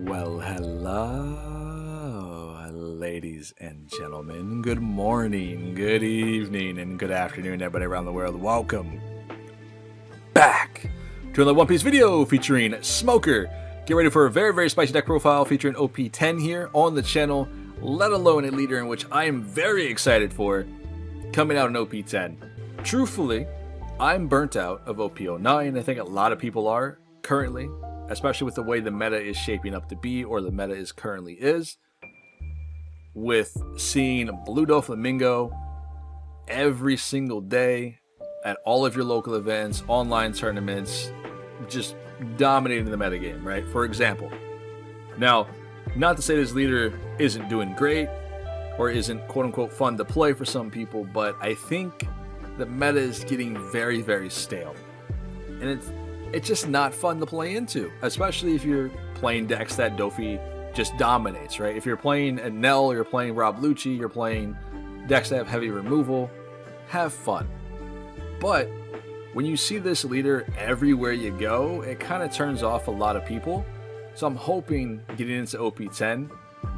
Well, hello, ladies and gentlemen. Good morning, good evening, and good afternoon, everybody around the world. Welcome back to another One Piece video featuring Smoker. Get ready for a very spicy deck profile featuring OP10 here on the channel, let alone a leader in which I am very excited for coming out in OP10. Truthfully, I'm burnt out of OP09. I think a lot of people are currently, especially with the way the meta is shaping up to be, or the meta is currently is, with seeing Blue Doflamingo every single day at all of your local events, online tournaments, just dominating the metagame, right? For example. Now, not to say this leader isn't doing great, or isn't quote-unquote fun to play for some people, but I think the meta is getting very stale. And it's just not fun to play into, especially if you're playing decks that Dofi just dominates, right? If you're playing a Nell, you're playing Rob Lucci, you're playing decks that have heavy removal, have fun. But when you see this leader everywhere you go, it kind of turns off a lot of people. So I'm hoping getting into OP10,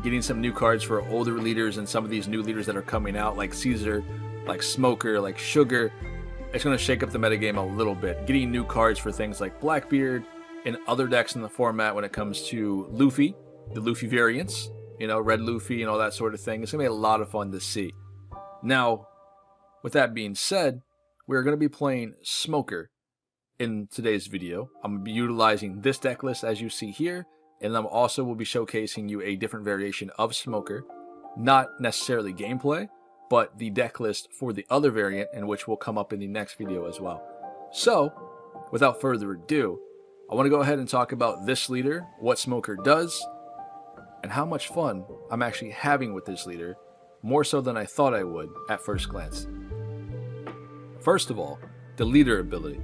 getting some new cards for older leaders and some of these new leaders that are coming out, like Caesar, like Smoker, like Sugar, it's going to shake up the metagame a little bit. Getting new cards for things like Blackbeard and other decks in the format when it comes to Luffy, the Luffy variants, you know, Red Luffy and all that sort of thing. It's going to be a lot of fun to see. Now, with that being said, we're going to be playing Smoker in today's video. I'm going to be utilizing this deck list as you see here, and I'm also will be showcasing you a different variation of Smoker. Not necessarily gameplay, but the deck list for the other variant, and which will come up in the next video as well. So, without further ado, I want to go ahead and talk about this leader, what Smoker does, and how much fun I'm actually having with this leader, more so than I thought I would at first glance. First of all, the leader ability.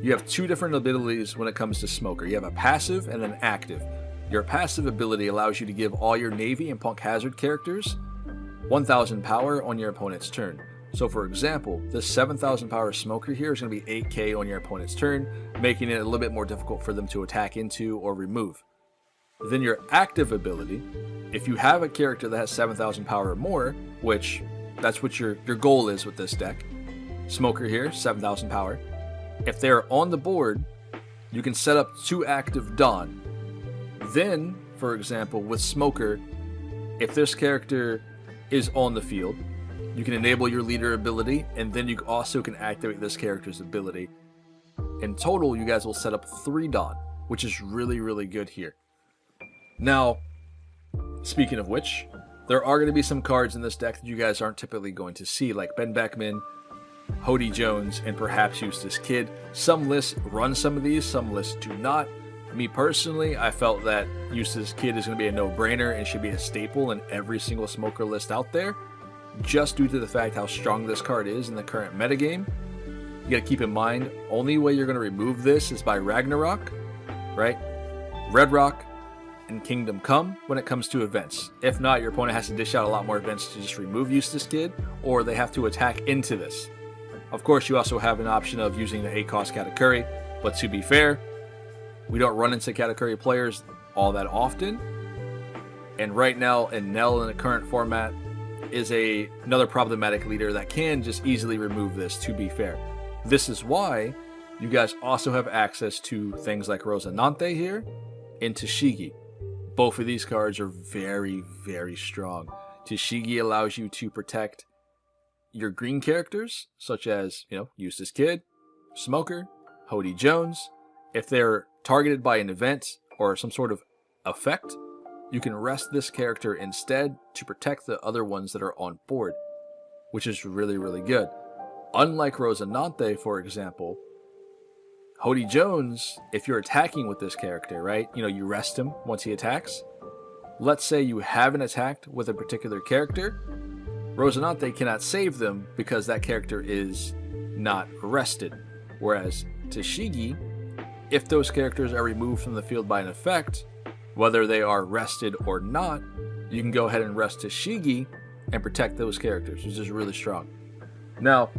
You have two different abilities when it comes to Smoker. You have a passive and an active. Your passive ability allows you to give all your Navy and Punk Hazard characters 1,000 power on your opponent's turn. So for example, this 7,000 power Smoker here is going to be 8k on your opponent's turn, making it a little bit more difficult for them to attack into or remove. Then your active ability, if you have a character that has 7,000 power or more, which that's what your goal is with this deck, Smoker here, 7,000 power. If they're on the board, you can set up 2 active Dawn. Then, for example, with Smoker, if this character is on the field, you can enable your leader ability, and then you also can activate this character's ability. In total, you guys will set up 3 Dawn, which is really good here. Now, speaking of which, there are going to be some cards in this deck that you guys aren't typically going to see, like Ben Beckman, Hody Jones, and perhaps Eustace Kid. Some lists run some of these, some lists do not. Me personally, I felt that Eustace Kid is going to be a no-brainer and should be a staple in every single Smoker list out there, just due to the fact how strong this card is in the current metagame. You gotta keep in mind, only way you're going to remove this is by Ragnarok, right? Red Rock and Kingdom Come when it comes to events. If not, your opponent has to dish out a lot more events to just remove Eustace Kid, or they have to attack into this. Of course, you also have an option of using the 8-cost Katakuri, but to be fair, we don't run into Katakuri players all that often. And right now, Nell in the current format is another problematic leader that can just easily remove this, to be fair. This is why you guys also have access to things like Rosinante here and Tashigi. Both of these cards are very strong. Tashigi allows you to protect your green characters, such as, you know, Eustace Kid, Smoker, Hody Jones. If they're targeted by an event or some sort of effect, you can rest this character instead to protect the other ones that are on board, which is really good. Unlike Rosinante, for example, Hody Jones, if you're attacking with this character, right, you know, you rest him once he attacks. Let's say you haven't attacked with a particular character, Rosinante cannot save them because that character is not rested. Whereas Tashigi, if those characters are removed from the field by an effect, whether they are rested or not, you can go ahead and rest Tashigi and protect those characters, which is really strong. Now,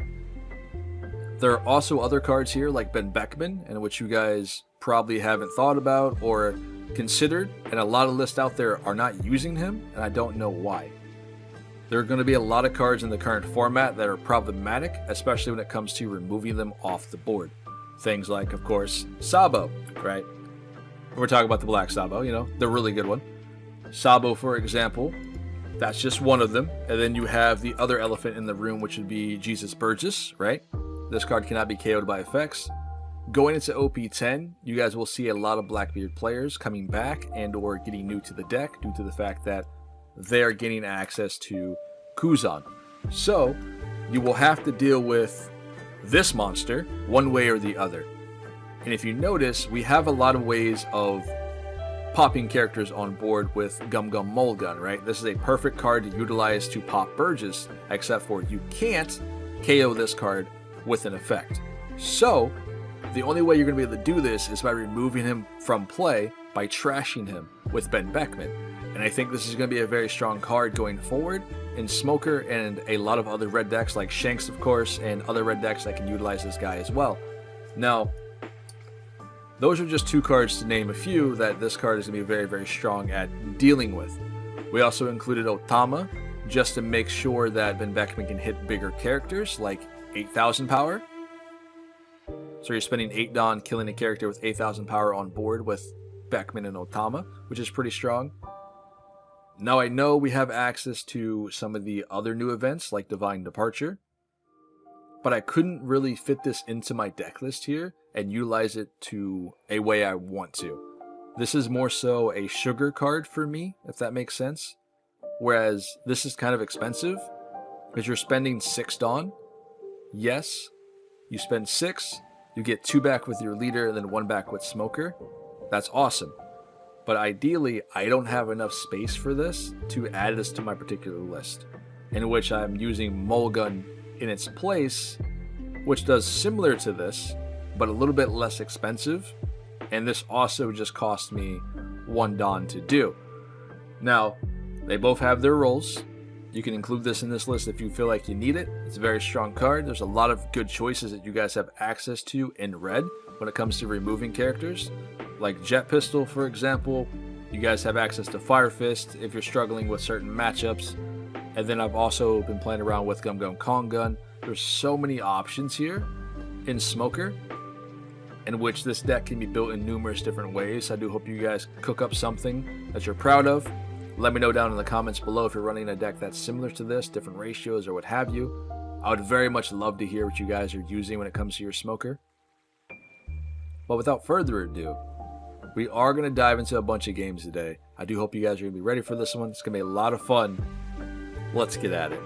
there are also other cards here like Ben Beckman, in which you guys probably haven't thought about or considered, and a lot of lists out there are not using him, and I don't know why. There are going to be a lot of cards in the current format that are problematic, especially when it comes to removing them off the board. Things like, of course, Sabo, right? We're talking about the Black Sabo, you know, the really good one. Sabo, for example, that's just one of them. And then you have the other elephant in the room, which would be Jesus Burgess, right? This card cannot be KO'd by effects. Going into OP10, you guys will see a lot of Blackbeard players coming back and or getting new to the deck due to the fact that they're getting access to Kuzan. So, you will have to deal with this monster one way or the other. And if you notice, we have a lot of ways of popping characters on board with Gum Gum Mulligan, right? This is a perfect card to utilize to pop Burgess, except for you can't KO this card with an effect. So, the only way you're going to be able to do this is by removing him from play by trashing him with Ben Beckman. And I think this is going to be a very strong card going forward in Smoker and a lot of other red decks like Shanks, of course, and other red decks that can utilize this guy as well. Now, those are just two cards to name a few that this card is going to be very, very strong at dealing with. We also included Otama just to make sure that Ben Beckman can hit bigger characters like 8,000 power. So you're spending 8 Dawn killing a character with 8,000 power on board with Beckman and Otama, which is pretty strong. Now I know we have access to some of the other new events like Divine Departure, but I couldn't really fit this into my deck list here and utilize it to a way I want to. This is more so a sugar card for me, if that makes sense. Whereas this is kind of expensive because you're spending 6 Dawn. Yes, you spend 6, you get 2 back with your leader and then 1 back with Smoker. That's awesome. But ideally, I don't have enough space for this to add this to my particular list, in which I'm using Mulligan in its place, which does similar to this, but a little bit less expensive, and this also just cost me 1 Dawn to do. Now, they both have their roles. You can include this in this list if you feel like you need it. It's a very strong card. There's a lot of good choices that you guys have access to in red when it comes to removing characters. Like Jet Pistol, for example. You guys have access to Fire Fist if you're struggling with certain matchups. And then I've also been playing around with Gum Gum Kong Gun. There's so many options here in Smoker, in which this deck can be built in numerous different ways. I do hope you guys cook up something that you're proud of. Let me know down in the comments below if you're running a deck that's similar to this, different ratios or what have you. I would very much love to hear what you guys are using when it comes to your Smoker. But without further ado, we are going to dive into a bunch of games today. I do hope you guys are going to be ready for this one. It's going to be a lot of fun. Let's get at it.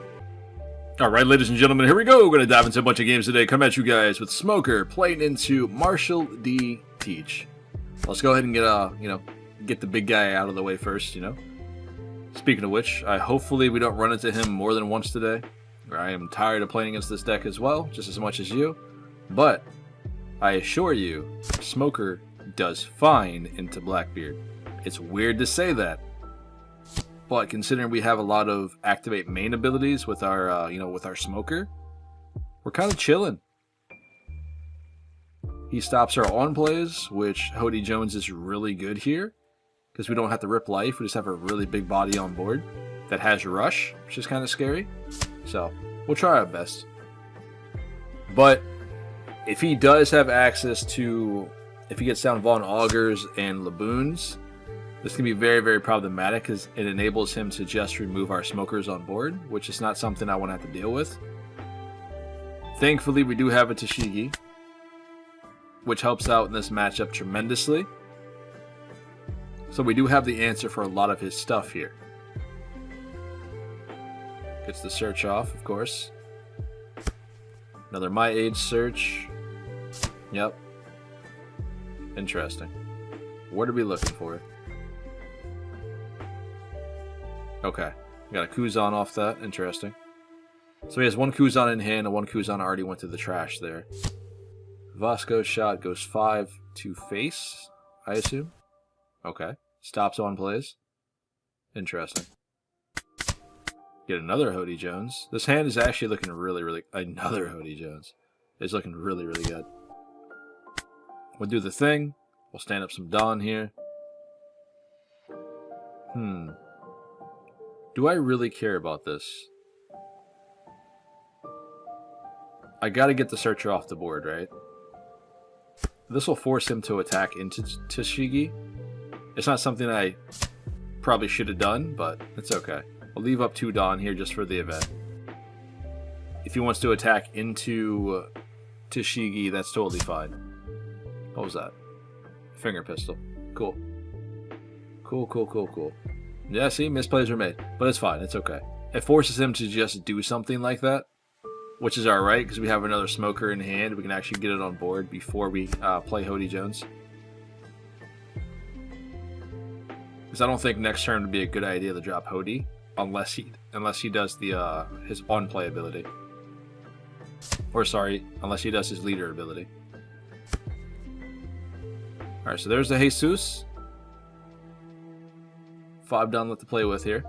Alright, ladies and gentlemen, here we go. We're going to dive into a bunch of games today. Come at you guys with Smoker playing into Marshall D. Teach. Let's go ahead and get the big guy out of the way first, Speaking of which, hopefully we don't run into him more than once today. I am tired of playing against this deck as well, just as much as you. But I assure you, Smoker does fine into Blackbeard. It's weird to say that, but considering we have a lot of activate main abilities with our, with our Smoker, we're kind of chilling. He stops our on plays, which Hody Jones is really good here, because we don't have to rip life. We just have a really big body on board that has rush, which is kind of scary. So we'll try our best. But if he does have access to, if he gets down Vaughn Augurs and Laboons, this can be very, very problematic because it enables him to just remove our Smokers on board, which is not something I want to have to deal with. Thankfully, we do have a Tashigi, which helps out in this matchup tremendously. So we do have the answer for a lot of his stuff here. Gets the search off, of course. Another My Age search. Yep. Interesting. What are we looking for? Okay. Got a Kuzan off that. Interesting. So he has 1 Kuzan in hand and 1 Kuzan already went to the trash there. Vasco's shot goes 5 to face, I assume. Okay. Stops on plays. Interesting. Get another Hody Jones. This hand is actually looking really... Another Hody Jones. It's looking really, really good. We'll do the thing. We'll stand up some Dawn here. Do I really care about this? I gotta get the Searcher off the board, right? This will force him to attack into TCG. It's not something I probably should have done, but it's okay. I'll leave up 2 Dawn here just for the event. If he wants to attack into TCG, that's totally fine. What was that? Finger pistol. Cool. Cool. Yeah, see, misplays are made. But it's fine, it's okay. It forces him to just do something like that, which is alright, because we have another smoker in hand. We can actually get it on board before we play Hody Jones. Because I don't think next turn would be a good idea to drop Hody, unless he does the his on-play ability. Or sorry, unless he does his leader ability. Alright, so there's the Jesus. 5 Dawn left to play with here.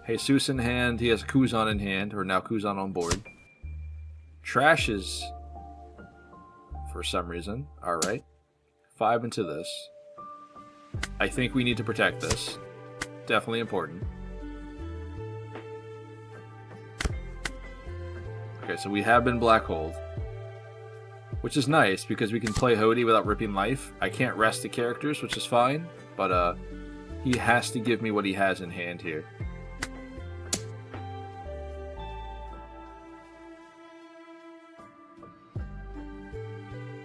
Jesus in hand, he has Kuzan in hand, or now Kuzan on board. Trashes for some reason. Alright. 5 into this. I think we need to protect this. Definitely important. Okay, so we have been black-holed. Which is nice, because we can play Hody without ripping life. I can't rest the characters, which is fine. But, he has to give me what he has in hand here.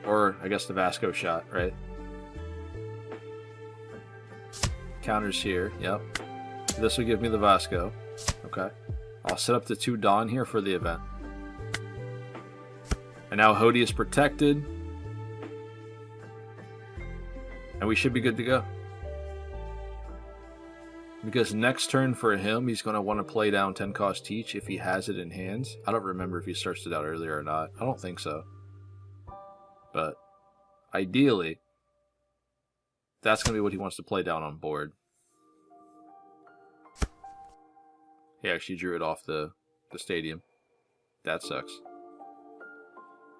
Or, I guess the Vasco shot, right? Counters here, yep. This will give me the Vasco. Okay. I'll set up the 2 Dawn here for the event. And now Hody is protected. And we should be good to go. Because next turn for him, he's going to want to play down 10 cost Teach if he has it in hands. I don't remember if he searched it out earlier or not. I don't think so. But ideally, that's going to be what he wants to play down on board. He actually drew it off the stadium. That sucks.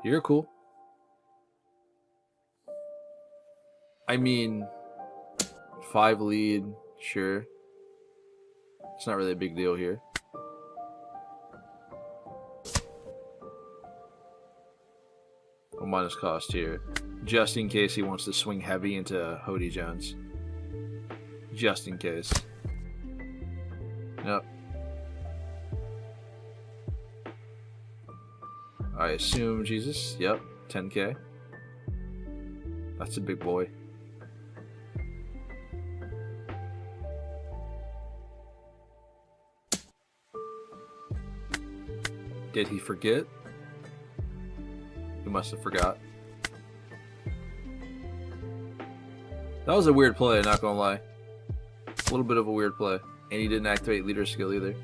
You're cool. I mean, 5 lead, sure. It's not really a big deal here. I'll minus cost here. Just in case he wants to swing heavy into Hody Jones. Just in case. Yep. I assume Jesus. Yep. 10k. That's a big boy. Did he forget? He must have forgot. That was a weird play, not gonna lie. A little bit of a weird play. And he didn't activate leader skill either.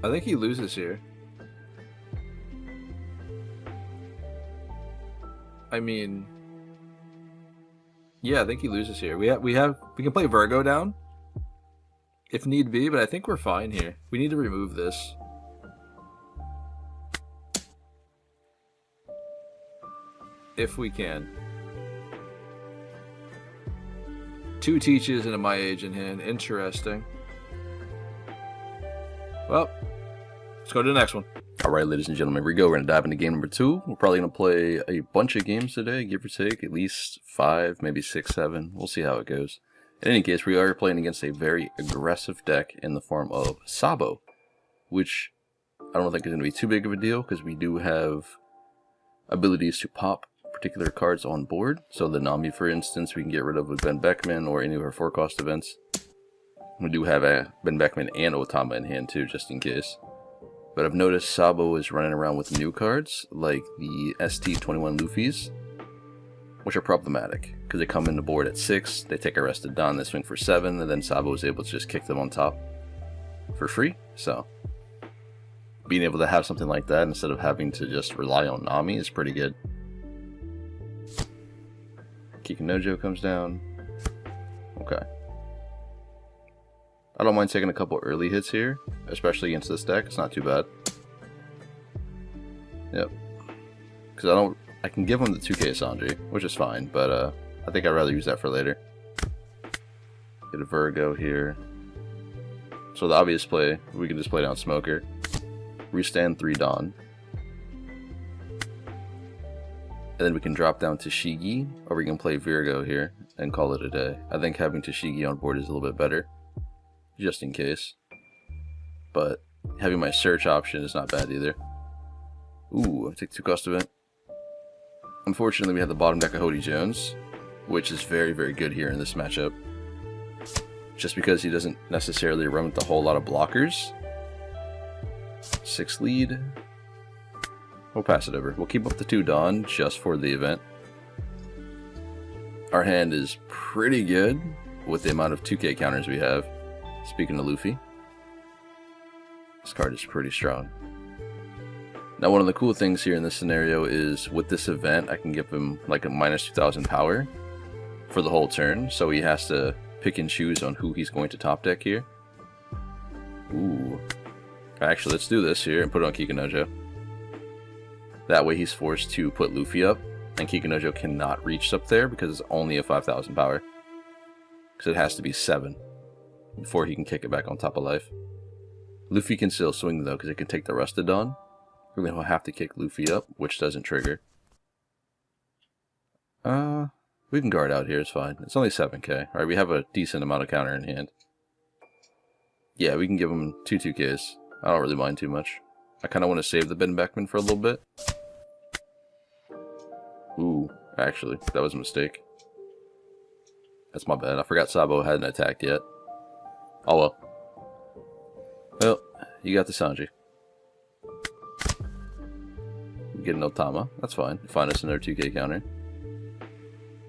I think he loses here. I mean, yeah, I think he loses here. We can play Virgo down if need be, but I think we're fine here. We need to remove this. If we can. 2 Teaches and a My Age in hand. Interesting. Well, let's go to the next one. Alright, ladies and gentlemen, here we go. We're going to dive into game number 2. We're probably going to play a bunch of games today, give or take. At least 5, maybe 6, 7. We'll see how it goes. In any case, we are playing against a very aggressive deck in the form of Sabo, which I don't think is going to be too big of a deal, because we do have abilities to pop particular cards on board. So the Nami, for instance, we can get rid of with Ben Beckman or any of our 4-cost events. We do have a Ben Beckman and Otama in hand too, just in case. But I've noticed Sabo is running around with new cards, like the ST21 Luffy's, which are problematic, because they come in the board at 6, they take Arrested Don, they swing for 7, and then Sabo is able to just kick them on top for free. So, being able to have something like that instead of having to just rely on Nami is pretty good. Kikinojo comes down. Okay. I don't mind taking a couple early hits here, especially against this deck. It's not too bad. Yep. Because I can give him the 2k Sanji, which is fine, but I think I'd rather use that for later. Get a Virgo here. So the obvious play, we can just play down Smoker. Restand 3 Dawn. And then we can drop down Tashigi, or we can play Virgo here and call it a day. I think having Tashigi on board is a little bit better, just in case. But having my search option is not bad either. Ooh, I take 2 cost event. Unfortunately, we have the bottom deck of Hody Jones, which is very, very good here in this matchup. Just because he doesn't necessarily run with a whole lot of blockers. 6 lead. We'll pass it over. We'll keep up the 2 Dawn just for the event. Our hand is pretty good with the amount of 2K counters we have. Speaking of Luffy, this card is pretty strong. Now, one of the cool things here in this scenario is with this event, I can give him like a minus 2000 power for the whole turn, so he has to pick and choose on who he's going to top deck here. Ooh. Actually, let's do this here and put it on Kikunojo. That way he's forced to put Luffy up, and Kikunojo cannot reach up there because it's only a 5000 power. Because it has to be 7 before he can kick it back on top of life. Luffy can still swing though, because it can take the Rusted Dawn. We're going to have to kick Luffy up, which doesn't trigger. We can guard out here, it's fine. It's only 7k. Alright, we have a decent amount of counter in hand. Yeah, we can give him 2 2ks. I don't really mind too much. I kind of want to save the Ben Beckman for a little bit. Ooh, actually, that was a mistake. That's my bad. I forgot Sabo hadn't attacked yet. Oh well. Well, you got the Sanji. We get an Otama. That's fine. Find us another 2k counter.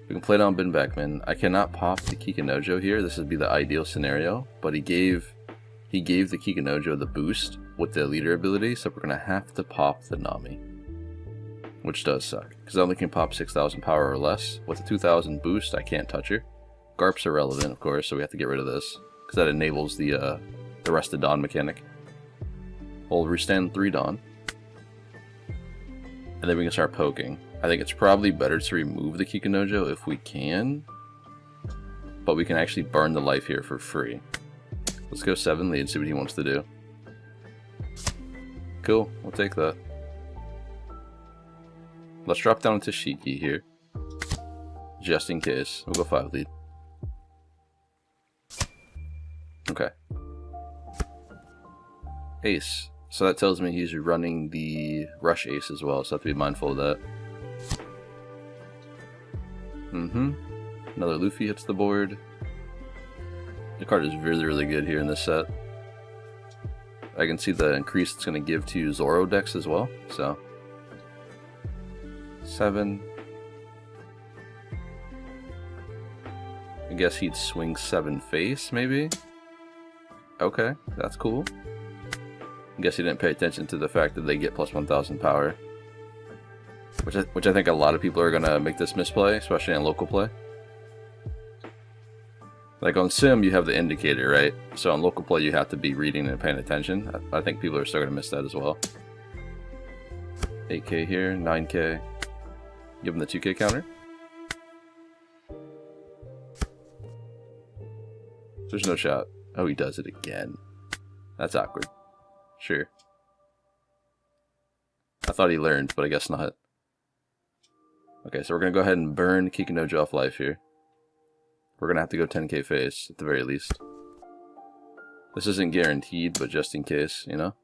We can play down Ben Beckman. I cannot pop the Kikunojo here. This would be the ideal scenario, but he gave the Kikunojo the boost with the leader ability, so we're gonna have to pop the Nami, which does suck because I only can pop 6000 power or less. With the 2000 boost, I can't touch her. Garp's irrelevant, of course, so we have to get rid of this because that enables the rest of Dawn mechanic. We'll restand 3 Dawn, and then we can start poking. I think it's probably better to remove the Kikunojo if we can, but we can actually burn the life here for free. Let's go 7 lead and see what he wants to do. Cool, we'll take that. Let's drop down to Shiki here, just in case. We'll go 5 lead. Okay. Ace. So that tells me he's running the Rush Ace as well, so I have to be mindful of that. Another Luffy hits the board. The card is really, really good here in this set. I can see the increase it's going to give to Zoro decks as well, so. 7. I guess he'd swing 7 face, maybe? Okay, that's cool. I guess he didn't pay attention to the fact that they get plus 1000 power. Which I think a lot of people are going to make this misplay, especially in local play. Like on Sim, you have the indicator, right? So on local play, you have to be reading and paying attention. I think people are still going to miss that as well. 8k here, 9k. Give him the 2k counter. There's no shot. Oh, he does it again. That's awkward. Sure. I thought he learned, but I guess not. Okay, so we're going to go ahead and burn Kikunojo off life here. We're going to have to go 10k face, at the very least. This isn't guaranteed, but just in case, you know?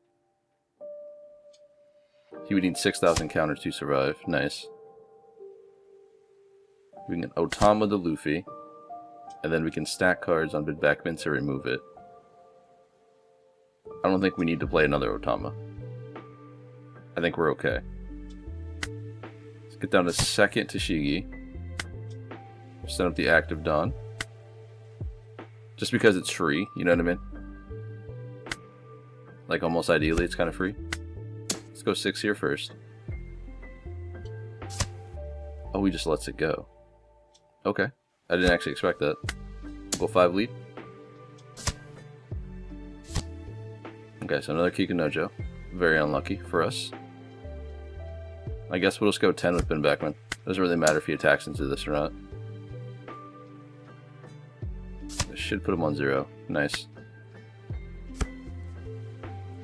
He would need 6000 counters to survive. Nice. We can Otama the Luffy, and then we can stack cards on Ben Beckman to remove it. I don't think we need to play another Otama. I think we're okay. Let's get down to second Tashigi. Send up the active Dawn. Just because it's free, you know what I mean? Like almost ideally, it's kind of free. Let's go 6 here first. Oh, he just lets it go. Okay. I didn't actually expect that. Go 5 lead. Okay, so another Kikunojo. Very unlucky for us. I guess we'll just go 10 with Ben Beckman. Doesn't really matter if he attacks into this or not. should put him on 0. Nice.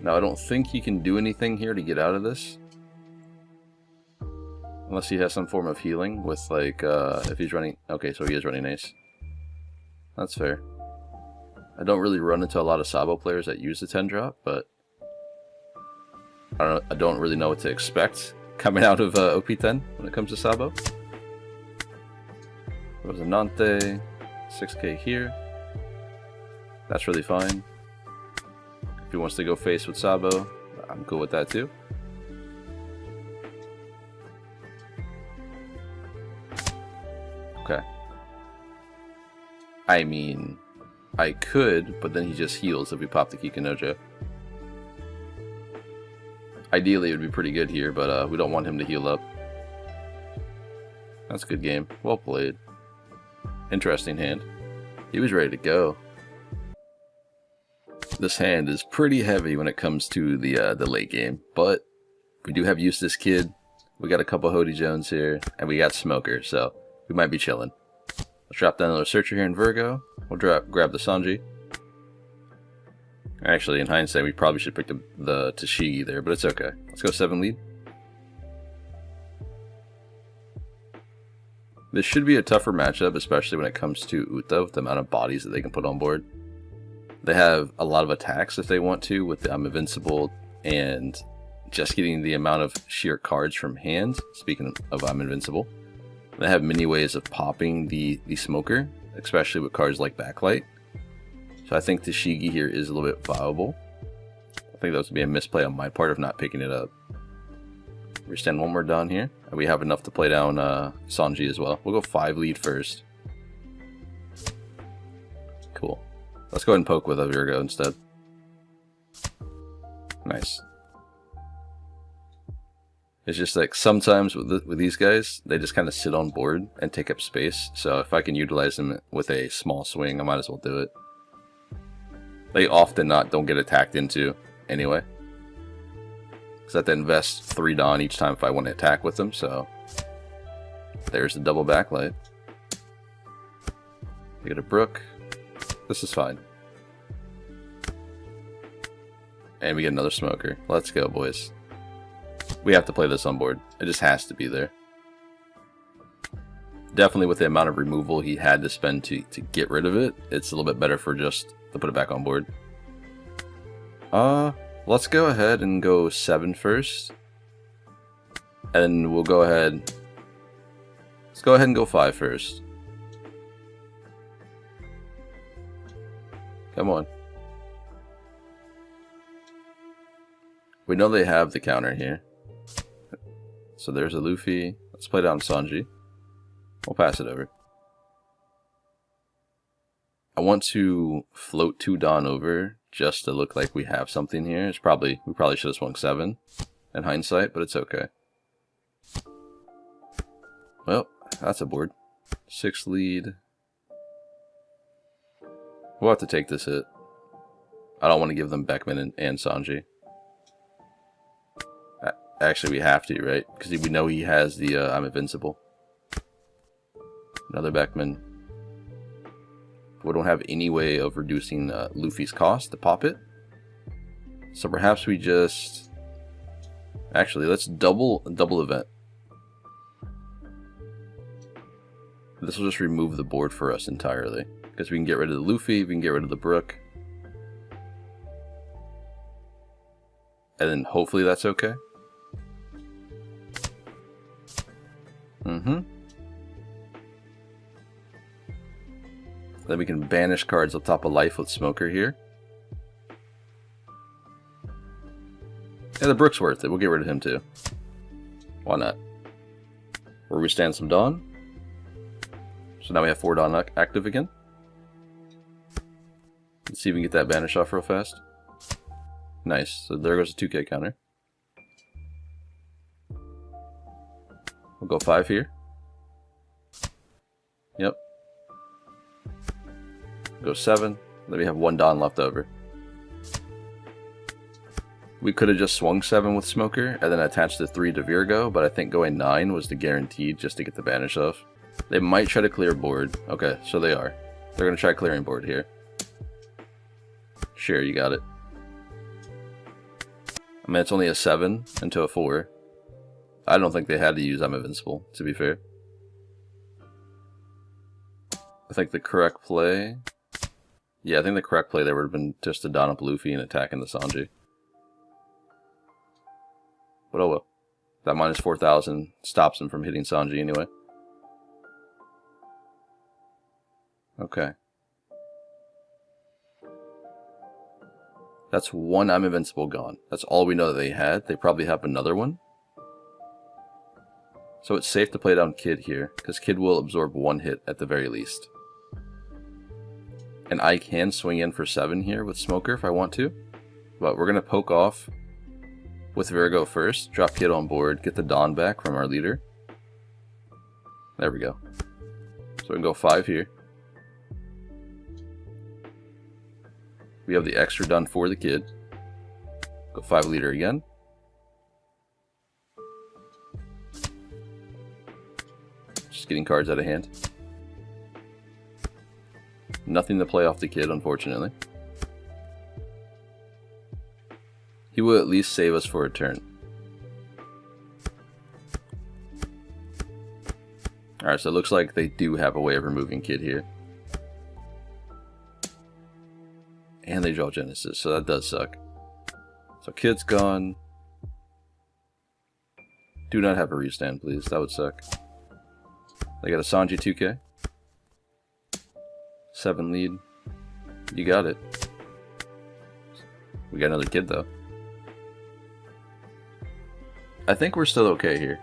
Now I don't think he can do anything here to get out of this. Unless he has some form of healing with like, if he's running... Okay, so he is running Ace. That's fair. I don't really run into a lot of Sabo players that use the 10 drop, but... I don't really know what to expect coming out of OP10 when it comes to Sabo. There was a Nante, 6k here. That's really fine. If he wants to go face with Sabo, I'm cool with that too. Okay. I mean, I could, but then he just heals if we pop the Kikinojo. Ideally, it would be pretty good here, but we don't want him to heal up. That's a good game. Well played. Interesting hand. He was ready to go. This hand is pretty heavy when it comes to the late game, but we do have Eustace Kid. We got a couple Hody Jones here, and we got Smoker, so we might be chilling. Let's drop down another Searcher here in Virgo. We'll grab the Sanji. Actually, in hindsight, we probably should pick the TCG there, but it's okay. Let's go 7 lead. This should be a tougher matchup, especially when it comes to Uta, with the amount of bodies that they can put on board. They have a lot of attacks if they want to, with the I'm Invincible, and just getting the amount of sheer cards from hand. Speaking of I'm Invincible, they have many ways of popping the Smoker, especially with cards like Backlight. So I think Tashigi here is a little bit viable. I think that would be a misplay on my part of not picking it up. We stand one more down here, and we have enough to play down Sanji as well. We'll go 5 lead first. Cool. Let's go ahead and poke with a Virgo instead. Nice. It's just like sometimes with these guys, they just kind of sit on board and take up space. So if I can utilize them with a small swing, I might as well do it. They often don't get attacked into anyway. Because I have to invest 3 Dawn each time if I want to attack with them, so... There's the double Backlight. We get a Brook. This is fine. And we get another Smoker. Let's go, boys. We have to play this on board. It just has to be there. Definitely with the amount of removal he had to spend to get rid of it, it's a little bit better for just to put it back on board. Let's go ahead and go 7 first. And we'll go ahead... Let's go ahead and go 5 first. Come on. We know they have the counter here. So there's a Luffy. Let's play down Sanji. We'll pass it over. I want to float 2 Dawn over just to look like we have something here. We probably should have swung 7 in hindsight, but it's okay. Well, that's a board. 6 lead. We'll have to take this hit. I don't want to give them Beckman and Sanji. Actually, we have to, right? Because we know he has the I'm Invincible. Another Beckman. We don't have any way of reducing Luffy's cost to pop it. So perhaps we just... Actually, let's double event. This will just remove the board for us entirely. Because we can get rid of the Luffy, we can get rid of the Brook. And then hopefully that's okay. Then we can banish cards up top of life with Smoker here. Yeah, the Brook's worth it. We'll get rid of him too. Why not? Where we stand some Dawn. So now we have 4 Dawn active again. Let's see if we can get that banish off real fast. Nice. So there goes a 2k counter. We'll go 5 here. Yep. Go 7. Then we have 1 Dawn left over. We could have just swung 7 with Smoker and then attached the 3 to Virgo, but I think going 9 was the guaranteed just to get the banish off. They might try to clear board. Okay, so they are. They're going to try clearing board here. Sure, you got it. I mean, it's only a 7 into a 4. I don't think they had to use I'm Invincible, to be fair. I think the correct play... Yeah, I think the correct play there would have been just to Don up Luffy and attacking the Sanji. But oh well. That minus 4,000 stops him from hitting Sanji anyway. Okay. That's one I'm Invincible gone. That's all we know that they had. They probably have another one. So it's safe to play down Kid here, because Kid will absorb 1 hit at the very least. And I can swing in for 7 here with Smoker if I want to. But we're going to poke off with Virgo first, drop Kid on board, get the Dawn back from our leader. There we go. So we can go 5 here. We have the extra done for the Kid. Go 5 leader again. Just getting cards out of hand. Nothing to play off the Kid, unfortunately. He will at least save us for a turn. Alright, so it looks like they do have a way of removing Kid here. And they draw Genesis, so that does suck. So Kid's gone. Do not have a restand, please. That would suck. They got a Sanji 2K. 7 lead. You got it. We got another Kid, though. I think we're still okay here.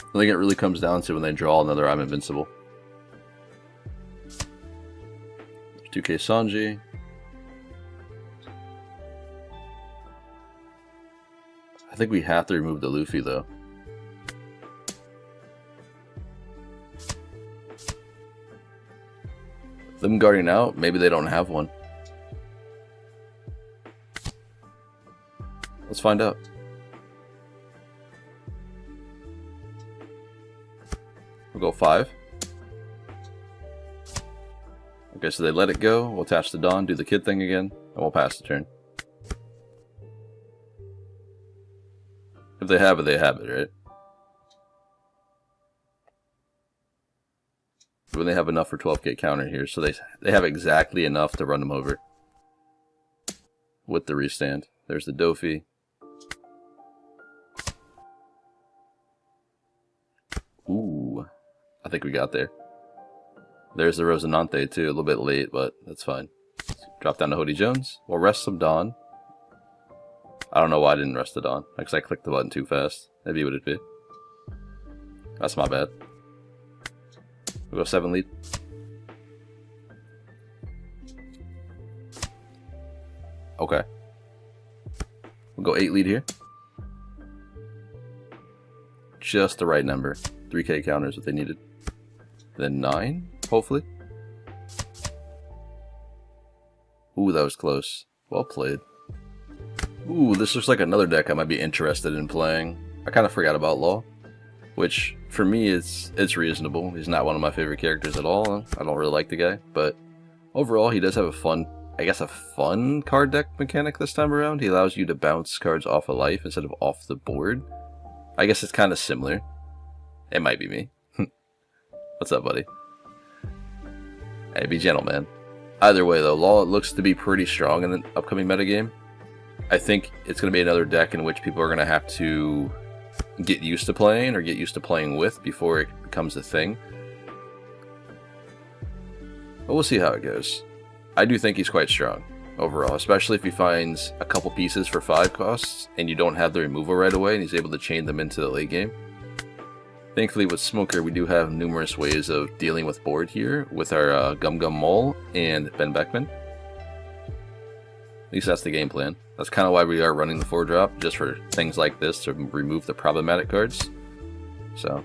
I think it really comes down to when they draw another I'm Invincible. 2K Sanji. I think we have to remove the Luffy, though. Them guarding out, maybe they don't have one. Let's find out. We'll go 5. Okay, so they let it go. We'll attach the Dawn, do the Kid thing again, and we'll pass the turn. If they have it, right? When they have enough for 12k counter here, so they have exactly enough to run them over. With the restand. There's the Dofi. Ooh, I think we got there. There's the Rosinante too, a little bit late, but that's fine. Drop down to Hody Jones. We'll rest some Dawn. I don't know why I didn't rest the Dawn, because I clicked the button too fast. Maybe what it'd be. That's my bad. We'll go 7 lead. Okay. We'll go 8 lead here. Just the right number. 3k counters what they needed. Then 9, hopefully. Ooh, that was close. Well played. Ooh, this looks like another deck I might be interested in playing. I kind of forgot about Law. Which, for me, it's reasonable. He's not one of my favorite characters at all. I don't really like the guy. But overall, he does have a fun, I guess a fun card deck mechanic this time around. He allows you to bounce cards off of life instead of off the board. I guess it's kind of similar. It might be me. What's up, buddy? Hey, be gentle, man. Either way, though, Law looks to be pretty strong in the upcoming metagame. I think it's going to be another deck in which people are going to have to get used to playing or get used to playing with before it becomes a thing. But we'll see how it goes. I do think he's quite strong overall, especially if he finds a couple pieces for 5 costs and you don't have the removal right away and he's able to chain them into the late game. Thankfully with Smoker we do have numerous ways of dealing with board here with our Gum Gum Mole and Ben Beckman. At least that's the game plan. That's kind of why we are running the 4-drop, just for things like this to remove the problematic cards. So,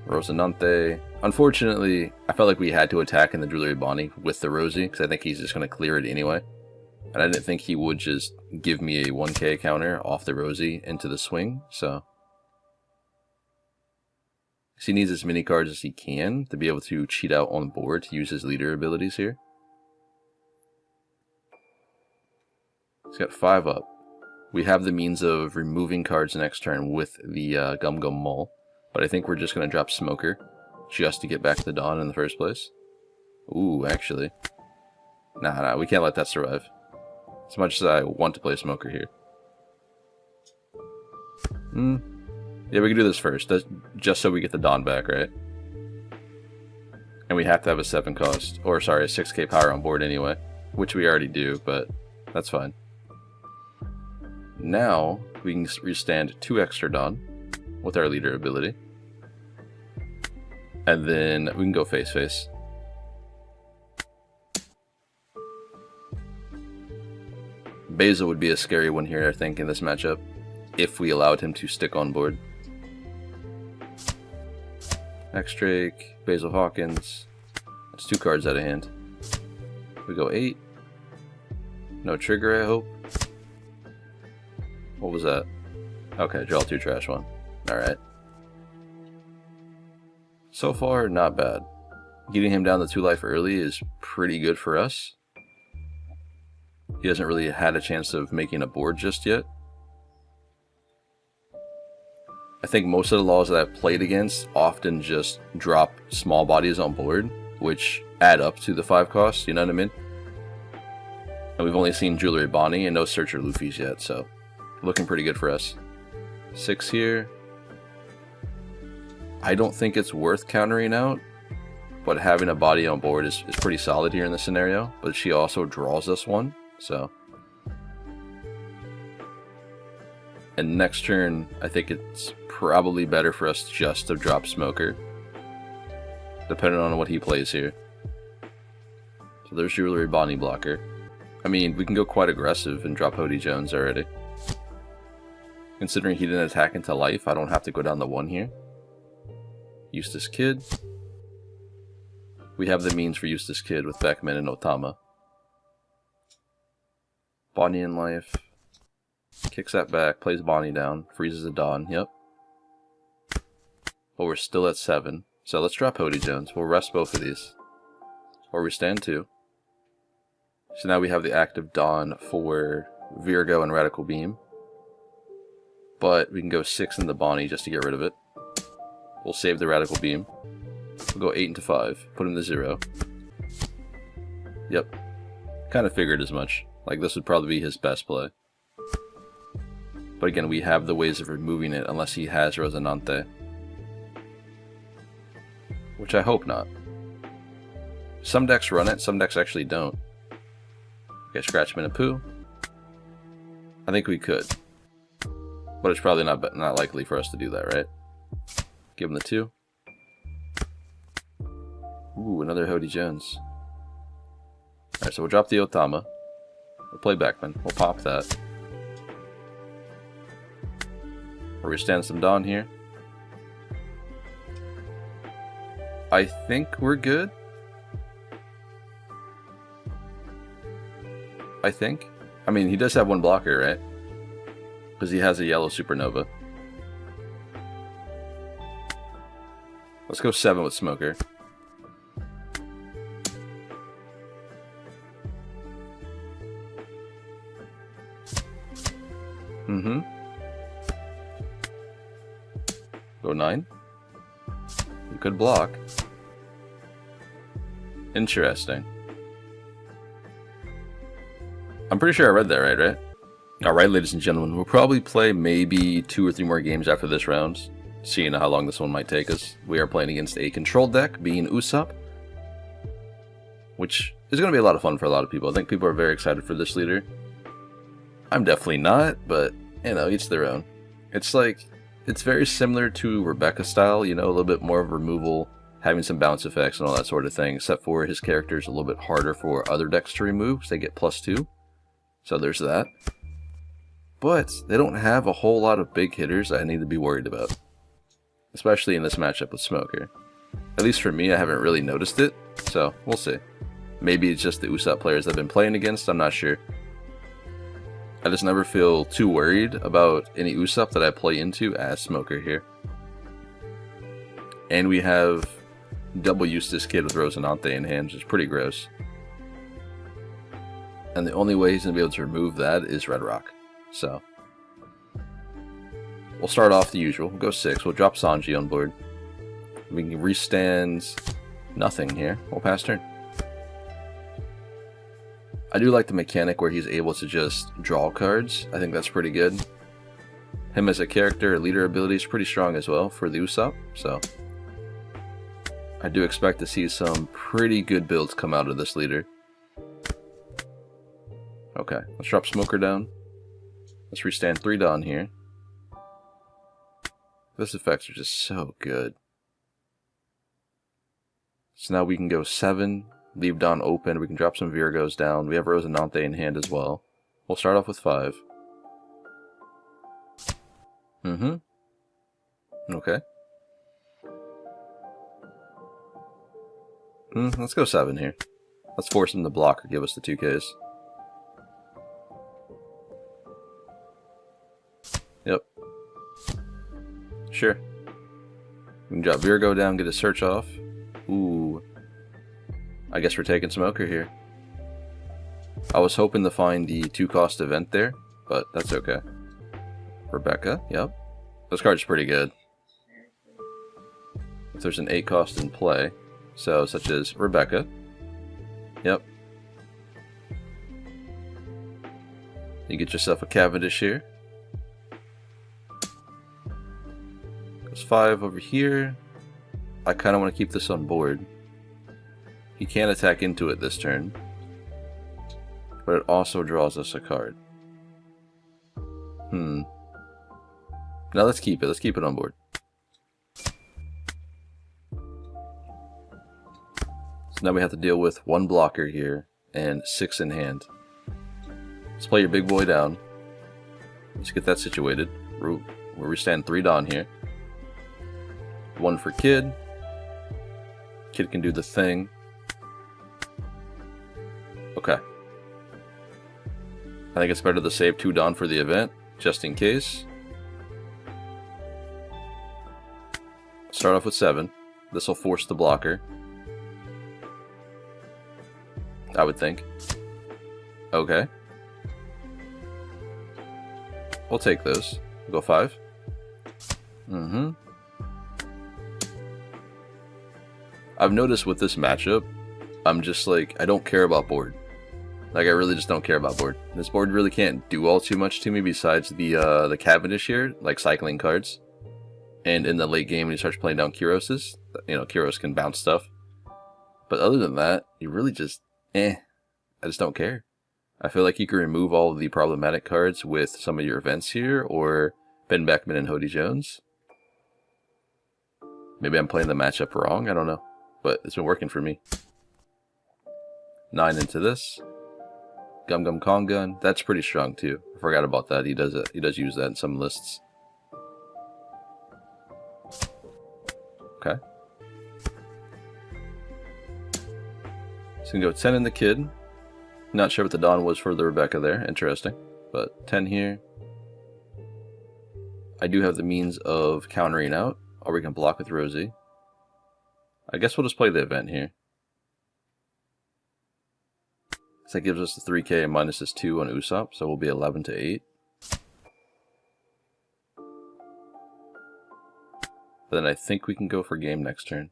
Rosinante. Unfortunately, I felt like we had to attack in the Jewelry Bonnie with the Rosie, because I think he's just going to clear it anyway. And I didn't think he would just give me a 1k counter off the Rosie into the swing, so. He needs as many cards as he can to be able to cheat out on the board to use his leader abilities here. He's got 5 up. We have the means of removing cards next turn with the Gum Gum Mole, but I think we're just going to drop Smoker just to get back to the Dawn in the first place. Ooh, actually. Nah, we can't let that survive. As much as I want to play Smoker here. Yeah, we can do this first, just so we get the Dawn back, right? And we have to have a 7 cost, or sorry, a 6k power on board anyway, which we already do, but that's fine. Now, we can restand 2 extra Dawn with our leader ability. And then we can go face-face. Basil would be a scary one here, I think, in this matchup, if we allowed him to stick on board. X-Drake, Basil Hawkins. That's 2 cards out of hand. We go 8. No trigger, I hope. What was that? Okay, draw 2 trash 1. Alright. So far, not bad. Getting him down to 2 life early is pretty good for us. He hasn't really had a chance of making a board just yet. I think most of the laws that I've played against often just drop small bodies on board, which add up to the 5 costs, you know what I mean? And we've only seen Jewelry Bonnie and no Searcher Luffy's yet, so looking pretty good for us. 6 here. I don't think it's worth countering out, but having a body on board is pretty solid here in this scenario, but she also draws us one, so. And next turn, I think it's probably better for us just to drop Smoker, depending on what he plays here. So there's Jewelry Bonnie blocker. I mean, we can go quite aggressive and drop Hody Jones already. Considering he didn't attack into life, I don't have to go down to 1 here. Eustace Kid. We have the means for Eustace Kid with Beckman and Otama. Bonnie in life. Kicks that back, plays Bonnie down, freezes a Dawn, yep. But we're still at 7. So let's drop Hody Jones. We'll rest both of these. Or we stand 2. So now we have the active Dawn for Virgo and Radical Beam. But we can go 6 into Bonnie just to get rid of it. We'll save the Radical Beam. We'll go 8 into 5. Put him to 0. Yep. Kind of figured as much. Like, this would probably be his best play. But again, we have the ways of removing it unless he has Resonante. Which I hope not. Some decks run it, some decks actually don't. Okay, Scratch Minapoo. I think we could. But it's probably not likely for us to do that, right? Give him the 2. Ooh, another Hody Jones. Alright, so we'll drop the Otama. We'll play Beckman. We'll pop that. Or we stand some Dawn here. I think we're good. I think. I mean, he does have 1 blocker, right? Because he has a yellow Supernova. Let's go 7 with Smoker. Go 9. You could block. Interesting. I'm pretty sure I read that right? Alright, ladies and gentlemen, we'll probably play maybe 2 or 3 more games after this round, seeing how long this one might take us. We are playing against a control deck, being Usopp, which is going to be a lot of fun for a lot of people. I think people are very excited for this leader. I'm definitely not, but, you know, each their own. It's like, it's very similar to Rebecca style, you know, a little bit more of removal, having some bounce effects and all that sort of thing, except for his character is a little bit harder for other decks to remove, because they get +2. So there's that. But they don't have a whole lot of big hitters I need to be worried about. Especially in this matchup with Smoker. At least for me, I haven't really noticed it, so we'll see. Maybe it's just the Usopp players I've been playing against, I'm not sure. I just never feel too worried about any Usopp that I play into as Smoker here. And we have double Eustace Kid with Rosinante in hand, which is pretty gross. And the only way he's going to be able to remove that is Red Rock. So, we'll start off the usual. We'll go 6. We'll drop Sanji on board. We can restand nothing here. We'll pass turn. I do like the mechanic where he's able to just draw cards. I think that's pretty good. Him as a character, leader ability is pretty strong as well for the Usopp. So, I do expect to see some pretty good builds come out of this leader. Okay, let's drop Smoker down. Let's restand 3 Dawn here. Those effects are just so good. So now we can go 7, leave Dawn open, we can drop some Virgos down. We have Rosinante in hand as well. We'll start off with 5. Okay. Let's go 7 here. Let's force him to block or give us the 2Ks. Yep. Sure. We can drop Virgo down, get a search off. Ooh. I guess we're taking Smoker here. I was hoping to find the 2-cost event there, but that's okay. Rebecca, yep. This card's pretty good. If there's an 8-cost in play, so such as Rebecca. Yep. You get yourself a Cavendish here. Goes 5 over here. I kind of want to keep this on board. He can attack into it this turn, but it also draws us a card. Now let's keep it. Let's keep it on board. So now we have to deal with 1 blocker here and 6 in hand. Let's play your big boy down. Let's get that situated. We'll restand 3 Dawn here. 1 for Kid. Kid can do the thing. Okay. I think it's better to save 2 Dawn for the event, just in case. Start off with 7. This will force the blocker, I would think. Okay. We'll take those. We'll go 5. I've noticed with this matchup, I'm just like, I don't care about board. Like, I really just don't care about board. This board really can't do all too much to me besides the Cavendish here, like cycling cards. And in the late game when he starts playing down Kuroses, you know, Kuros can bounce stuff. But other than that, you really just, I just don't care. I feel like you can remove all of the problematic cards with some of your events here, or Ben Beckman and Hody Jones. Maybe I'm playing the matchup wrong, I don't know. But it's been working for me. 9 into this. Gum Gum Kong Gun. That's pretty strong too. I forgot about that. He does use that in some lists. Okay. So we can go 10 in the Kid. Not sure what the Dawn was for the Rebecca there. Interesting. But 10 here. I do have the means of countering out, or we can block with Rosie. I guess we'll just play the event here. So that gives us the 3K and minus this 2 on Usopp, so we'll be 11 to 8. But then I think we can go for game next turn.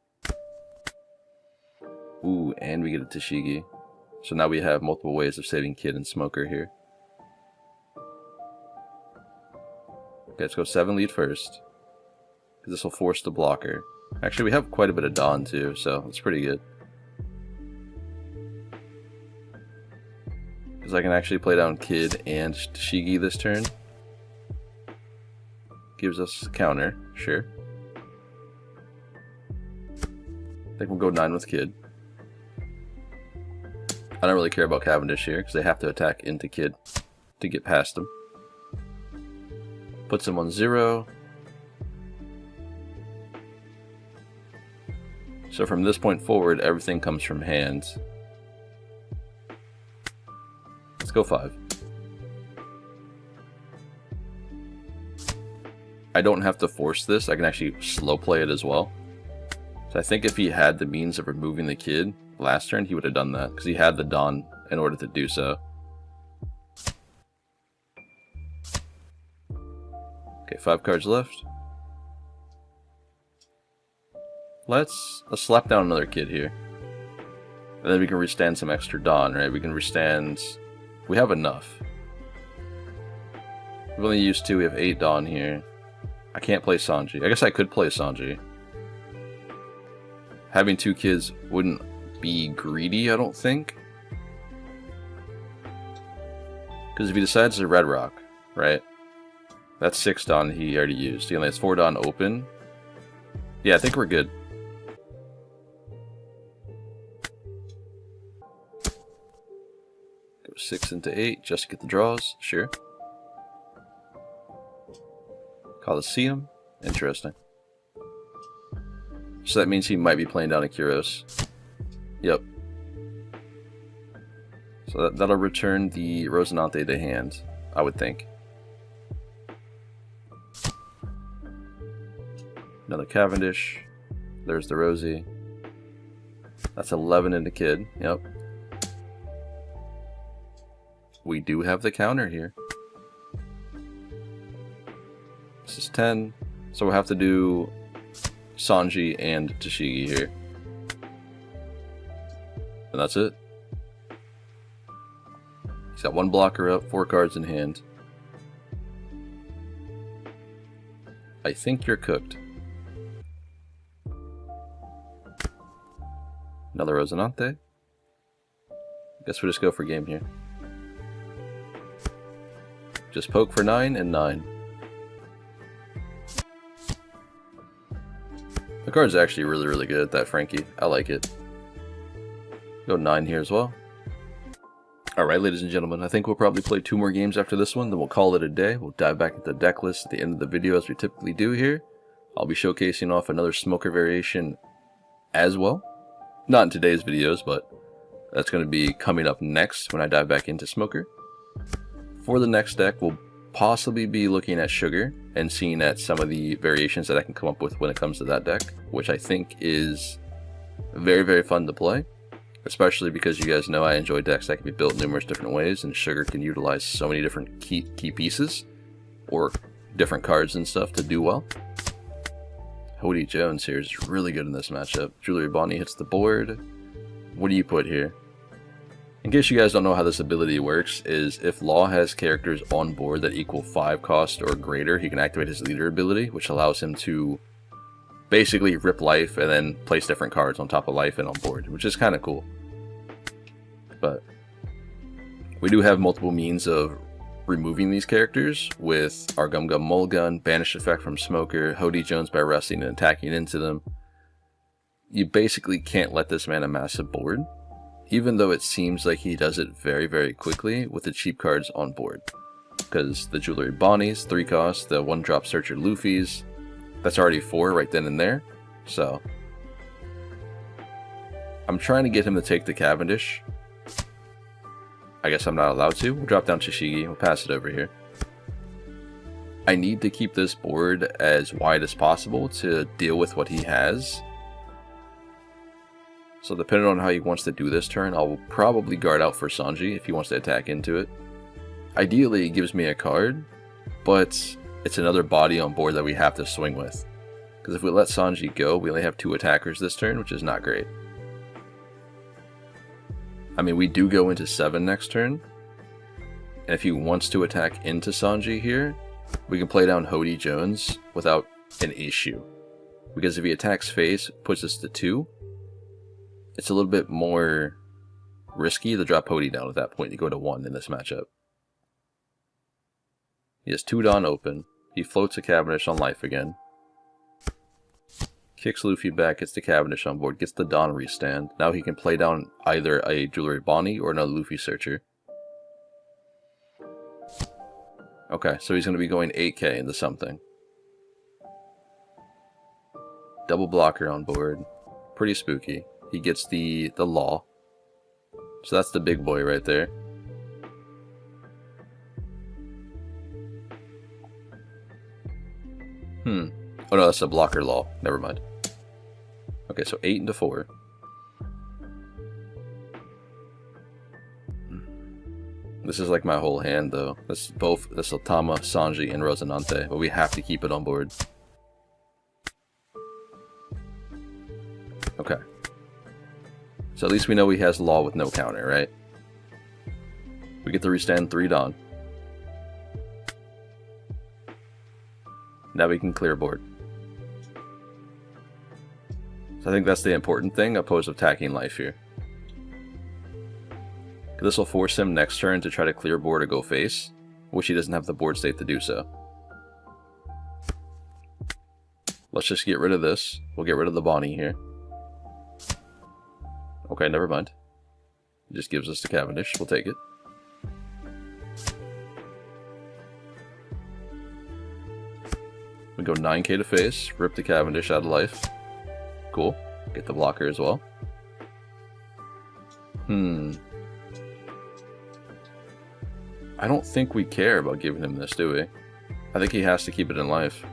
Ooh, and we get a Tashigi. So now we have multiple ways of saving Kid and Smoker here. Okay, let's go 7 lead first. This will force the blocker. Actually, we have quite a bit of Dawn too, so it's pretty good. Because I can actually play down Kid and Tashigi this turn. Gives us a counter, sure. I think we'll go 9 with Kid. I don't really care about Cavendish here, because they have to attack into Kid to get past him. Puts him on 0. So from this point forward, everything comes from hand. Let's go 5. I don't have to force this. I can actually slow play it as well. So I think if he had the means of removing the kid last turn, he would have done that, because he had the Dawn in order to do so. Okay, 5 cards left. Let's slap down another kid here. And then we can restand some extra Dawn, right? We can restand... We have enough. We've only used 2, we have 8 Dawn here. I can't play Sanji. I guess I could play Sanji. Having 2 kids wouldn't be greedy, I don't think. Because if he decides to Red Rock, right? That's 6 Dawn he already used. He only has 4 Dawn open. Yeah, I think we're good. Go 6 into 8 just to get the draws. Sure. Coliseum. Interesting. So that means he might be playing down a Kyros. Yep. So that'll return the Rosinante to hand, I would think. Another Cavendish. There's the Rosie. That's 11 in the kid. Yep. We do have the counter here. This is 10. So we'll have to do Sanji and Tashigi here. And that's it. He's got 1 blocker up, 4 cards in hand. I think you're cooked. Another Rosinante. Guess we'll just go for game here. Just poke for 9 and 9. The card's actually really good, that Frankie. I like it. Go 9 here as well. Alright, ladies and gentlemen, I think we'll probably play 2 more games after this one, then we'll call it a day. We'll dive back into the deck list at the end of the video as we typically do here. I'll be showcasing off another Smoker variation as well. Not in today's videos, but that's going to be coming up next when I dive back into Smoker. For the next deck, we'll possibly be looking at Sugar and seeing at some of the variations that I can come up with when it comes to that deck, which I think is very fun to play, especially because you guys know I enjoy decks that can be built numerous different ways, and Sugar can utilize so many different key pieces or different cards and stuff to do well. Hody Jones here is really good in this matchup. Jewelry Bonnie hits the board. What do you put here? In case you guys don't know how this ability works, is if Law has characters on board that equal 5 cost or greater, he can activate his leader ability, which allows him to basically rip life and then place different cards on top of life and on board, which is kind of cool. But we do have multiple means of removing these characters with our Gum Gum Mulligan, Banish Effect from Smoker, Hody Jones by resting and attacking into them. You basically can't let this man amass a board, even though it seems like he does it very quickly with the cheap cards on board. Because the Jewelry Bonnies, 3 cost, the 1-drop Searcher Luffy's, that's already 4 right then and there. So I'm trying to get him to take the Cavendish. I guess I'm not allowed to. We'll drop down Tashigi. We'll pass it over here. I need to keep this board as wide as possible to deal with what he has. So depending on how he wants to do this turn, I'll probably guard out for Sanji if he wants to attack into it. Ideally, it gives me a card, but it's another body on board that we have to swing with. Because if we let Sanji go, we only have 2 attackers this turn, which is not great. I mean, we do go into 7 next turn, and if he wants to attack into Sanji here, we can play down Hody Jones without an issue. Because if he attacks face, puts us to 2, it's a little bit more risky to drop Hody down at that point to go to 1 in this matchup. He has 2 Dawn open, he floats a Cavendish on life again. Kicks Luffy back, gets the Cavendish on board, gets the Dawn restand. Now he can play down either a Jewelry Bonnie or another Luffy Searcher. Okay, so he's going to be going 8k into something. Double blocker on board. Pretty spooky. He gets the Law. So that's the big boy right there. Oh no, that's a blocker Law. Never mind. Okay, so 8 into 4. This is like my whole hand, though. This is both the Sultama, Sanji, and Rosinante, but we have to keep it on board. Okay. So at least we know he has Law with no counter, right? We get to restand 3 Dawn. Now we can clear board. So I think that's the important thing, opposed to attacking life here. This will force him next turn to try to clear board or go face, which he doesn't have the board state to do so. Let's just get rid of this. We'll get rid of the Bonnie here. Okay, never mind. It just gives us the Cavendish. We'll take it. We go 9k to face, rip the Cavendish out of life. Cool. Get the blocker as well. I don't think we care about giving him this, do we? I think he has to keep it in life.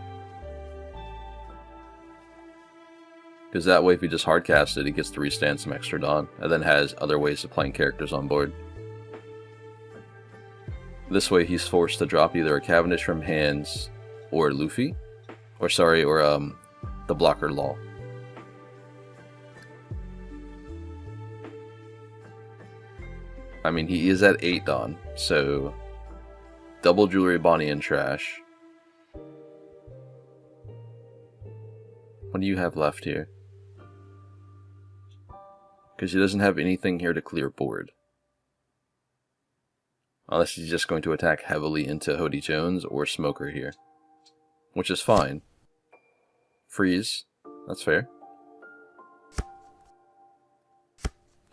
Because that way, if he just hardcasts it, he gets to restand some extra Dawn, and then has other ways of playing characters on board. This way, he's forced to drop either a Cavendish from hands, or Luffy, or the blocker Law. I mean, he is at 8 Dawn, so double Jewelry Bonnie and trash. What do you have left here? Because he doesn't have anything here to clear board. Unless he's just going to attack heavily into Hody Jones or Smoker here. Which is fine. Freeze. That's fair.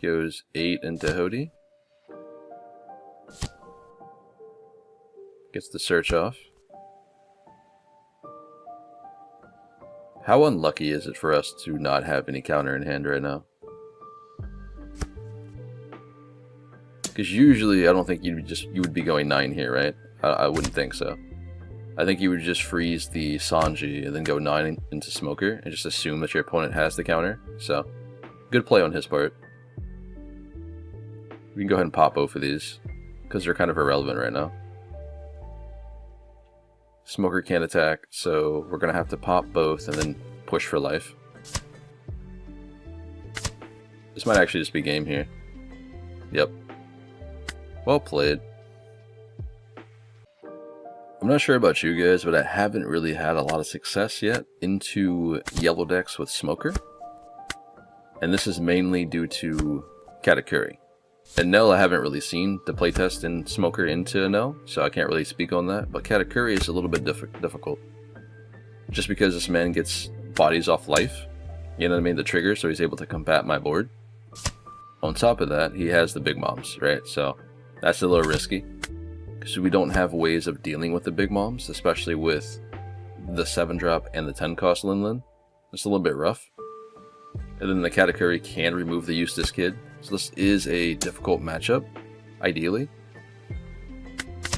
Goes 8 into Hody. Gets the search off. How unlucky is it for us to not have any counter in hand right now? Because usually I don't think you would be going 9 here, right? I wouldn't think so. I think you would just freeze the Sanji and then go 9 into Smoker and just assume that your opponent has the counter. So, good play on his part. We can go ahead and pop both of these because they're kind of irrelevant right now. Smoker can't attack, so we're going to have to pop both and then push for life. This might actually just be game here. Yep. Well played. I'm not sure about you guys, but I haven't really had a lot of success yet into yellow decks with Smoker. And this is mainly due to Katakuri. And Nell I haven't really seen the playtest in Smoker into Nell, so I can't really speak on that. But Katakuri is a little bit difficult. Just because this man gets bodies off life, you know what I mean, the trigger, so he's able to combat my board. On top of that, he has the big moms, right? So that's a little risky. Because we don't have ways of dealing with the big moms, especially with the 7-drop and the 10-cost Lin. It's a little bit rough. And then the Katakuri can remove the Eustace Kid. So this is a difficult matchup, ideally.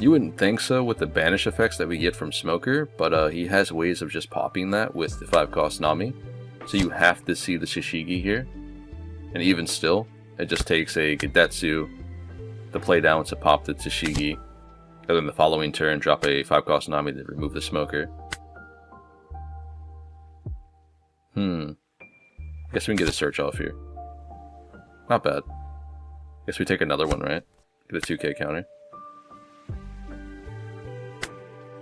You wouldn't think so with the banish effects that we get from Smoker, but he has ways of just popping that with the 5-cost Nami. So you have to see the Shishigi here. And even still, it just takes a Gedetsu to play down to pop the Tashigi. And then the following turn, drop a 5-cost Nami to remove the Smoker. Guess we can get a search off here. Not bad. Guess we take another one, right? Get a 2k counter.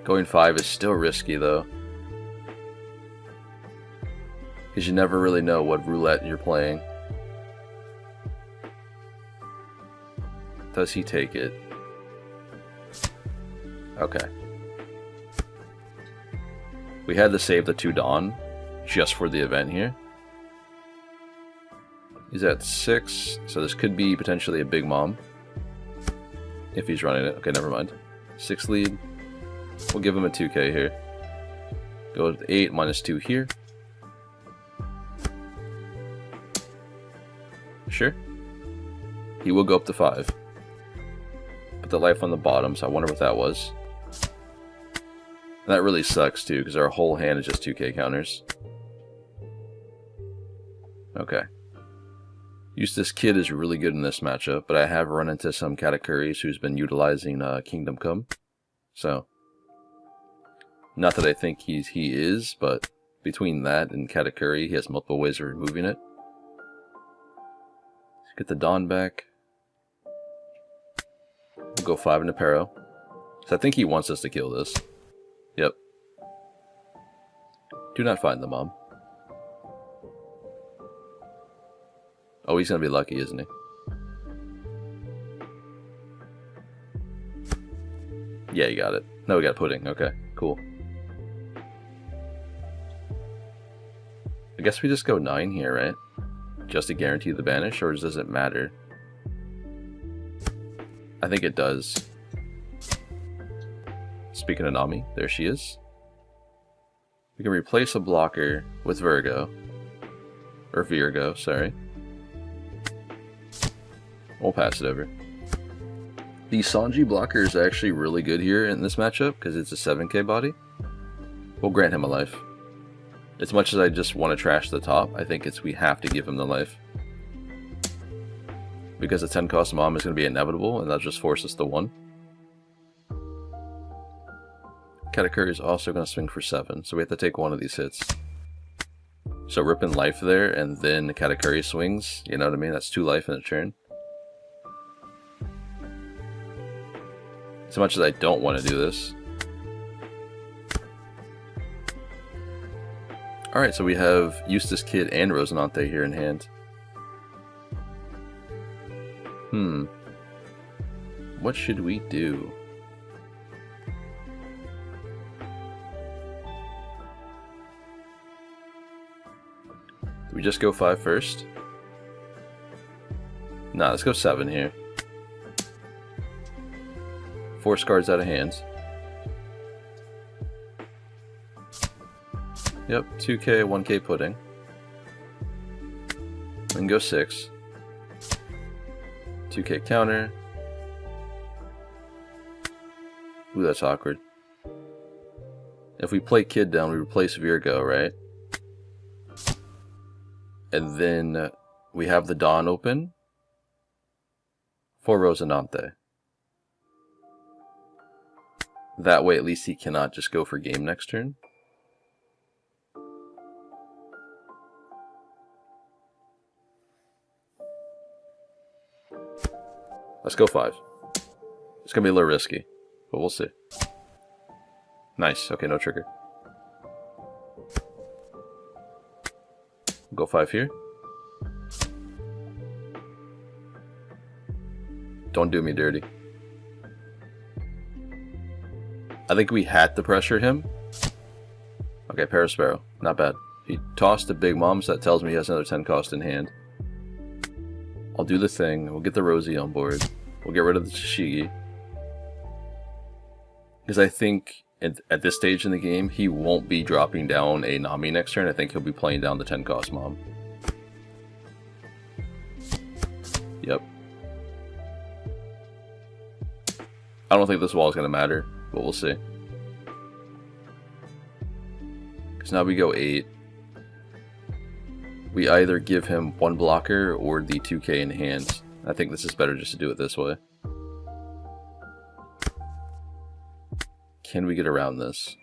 Going 5 is still risky, though. Because you never really know what roulette you're playing. Does he take it? Okay. We had to save the 2 Dawn just for the event here. He's at 6, so this could be potentially a big mom. If he's running it. Okay, never mind. 6 lead. We'll give him a 2k here. Go to 8, -2 here. Sure. He will go up to 5. Put the life on the bottom, so I wonder what that was. And that really sucks too, because our whole hand is just 2k counters. Okay. Eustace Kid is really good in this matchup, but I have run into some Katakuris who's been utilizing Kingdom Come. So, not that I think he is, but between that and Katakuri, he has multiple ways of removing it. Let's get the Dawn back. We'll go 5 into Pero. So I think he wants us to kill this. Yep. Do not find the mom. Oh, he's gonna be lucky, isn't he? Yeah, you got it. No, we got pudding. Okay, cool. I guess we just go 9 here, right? Just to guarantee the banish, or does it matter? I think it does. Speaking of Nami, there she is. We can replace a blocker with Virgo. Or Virgo, sorry. We'll pass it over. The Sanji blocker is actually really good here in this matchup because it's a 7k body. We'll grant him a life. As much as I just want to trash the top, I think we have to give him the life. Because the 10 cost mom is going to be inevitable and that'll just force us to 1. Katakuri is also going to swing for 7, so we have to take one of these hits. So ripping life there and then Katakuri swings, you know what I mean? That's 2 life in a turn. As much as I don't want to do this. Alright, so we have Eustace Kid and Rosinante here in hand. What should we do? Do we just go 5 first? Nah, let's go 7 here. Force cards out of hand. Yep, 2k, 1k pudding. We can go 6. 2k counter. Ooh, that's awkward. If we play Kid down, we replace Virgo, right? And then we have the Dawn open for Rosinante. That way, at least he cannot just go for game next turn. Let's go 5. It's going to be a little risky, but we'll see. Nice. Okay, no trigger. Go 5 here. Don't do me dirty. I think we had to pressure him. Okay, Parasparrow. Not bad. He tossed the big mom, so that tells me he has another 10 cost in hand. I'll do the thing. We'll get the Rosie on board. We'll get rid of the Tashigi. Because I think at this stage in the game, he won't be dropping down a Nami next turn. I think he'll be playing down the 10 cost mom. Yep. I don't think this wall is going to matter, but we'll see. Because now we go 8. We either give him 1 blocker or the 2k in hand. I think this is better just to do it this way. Can we get around this?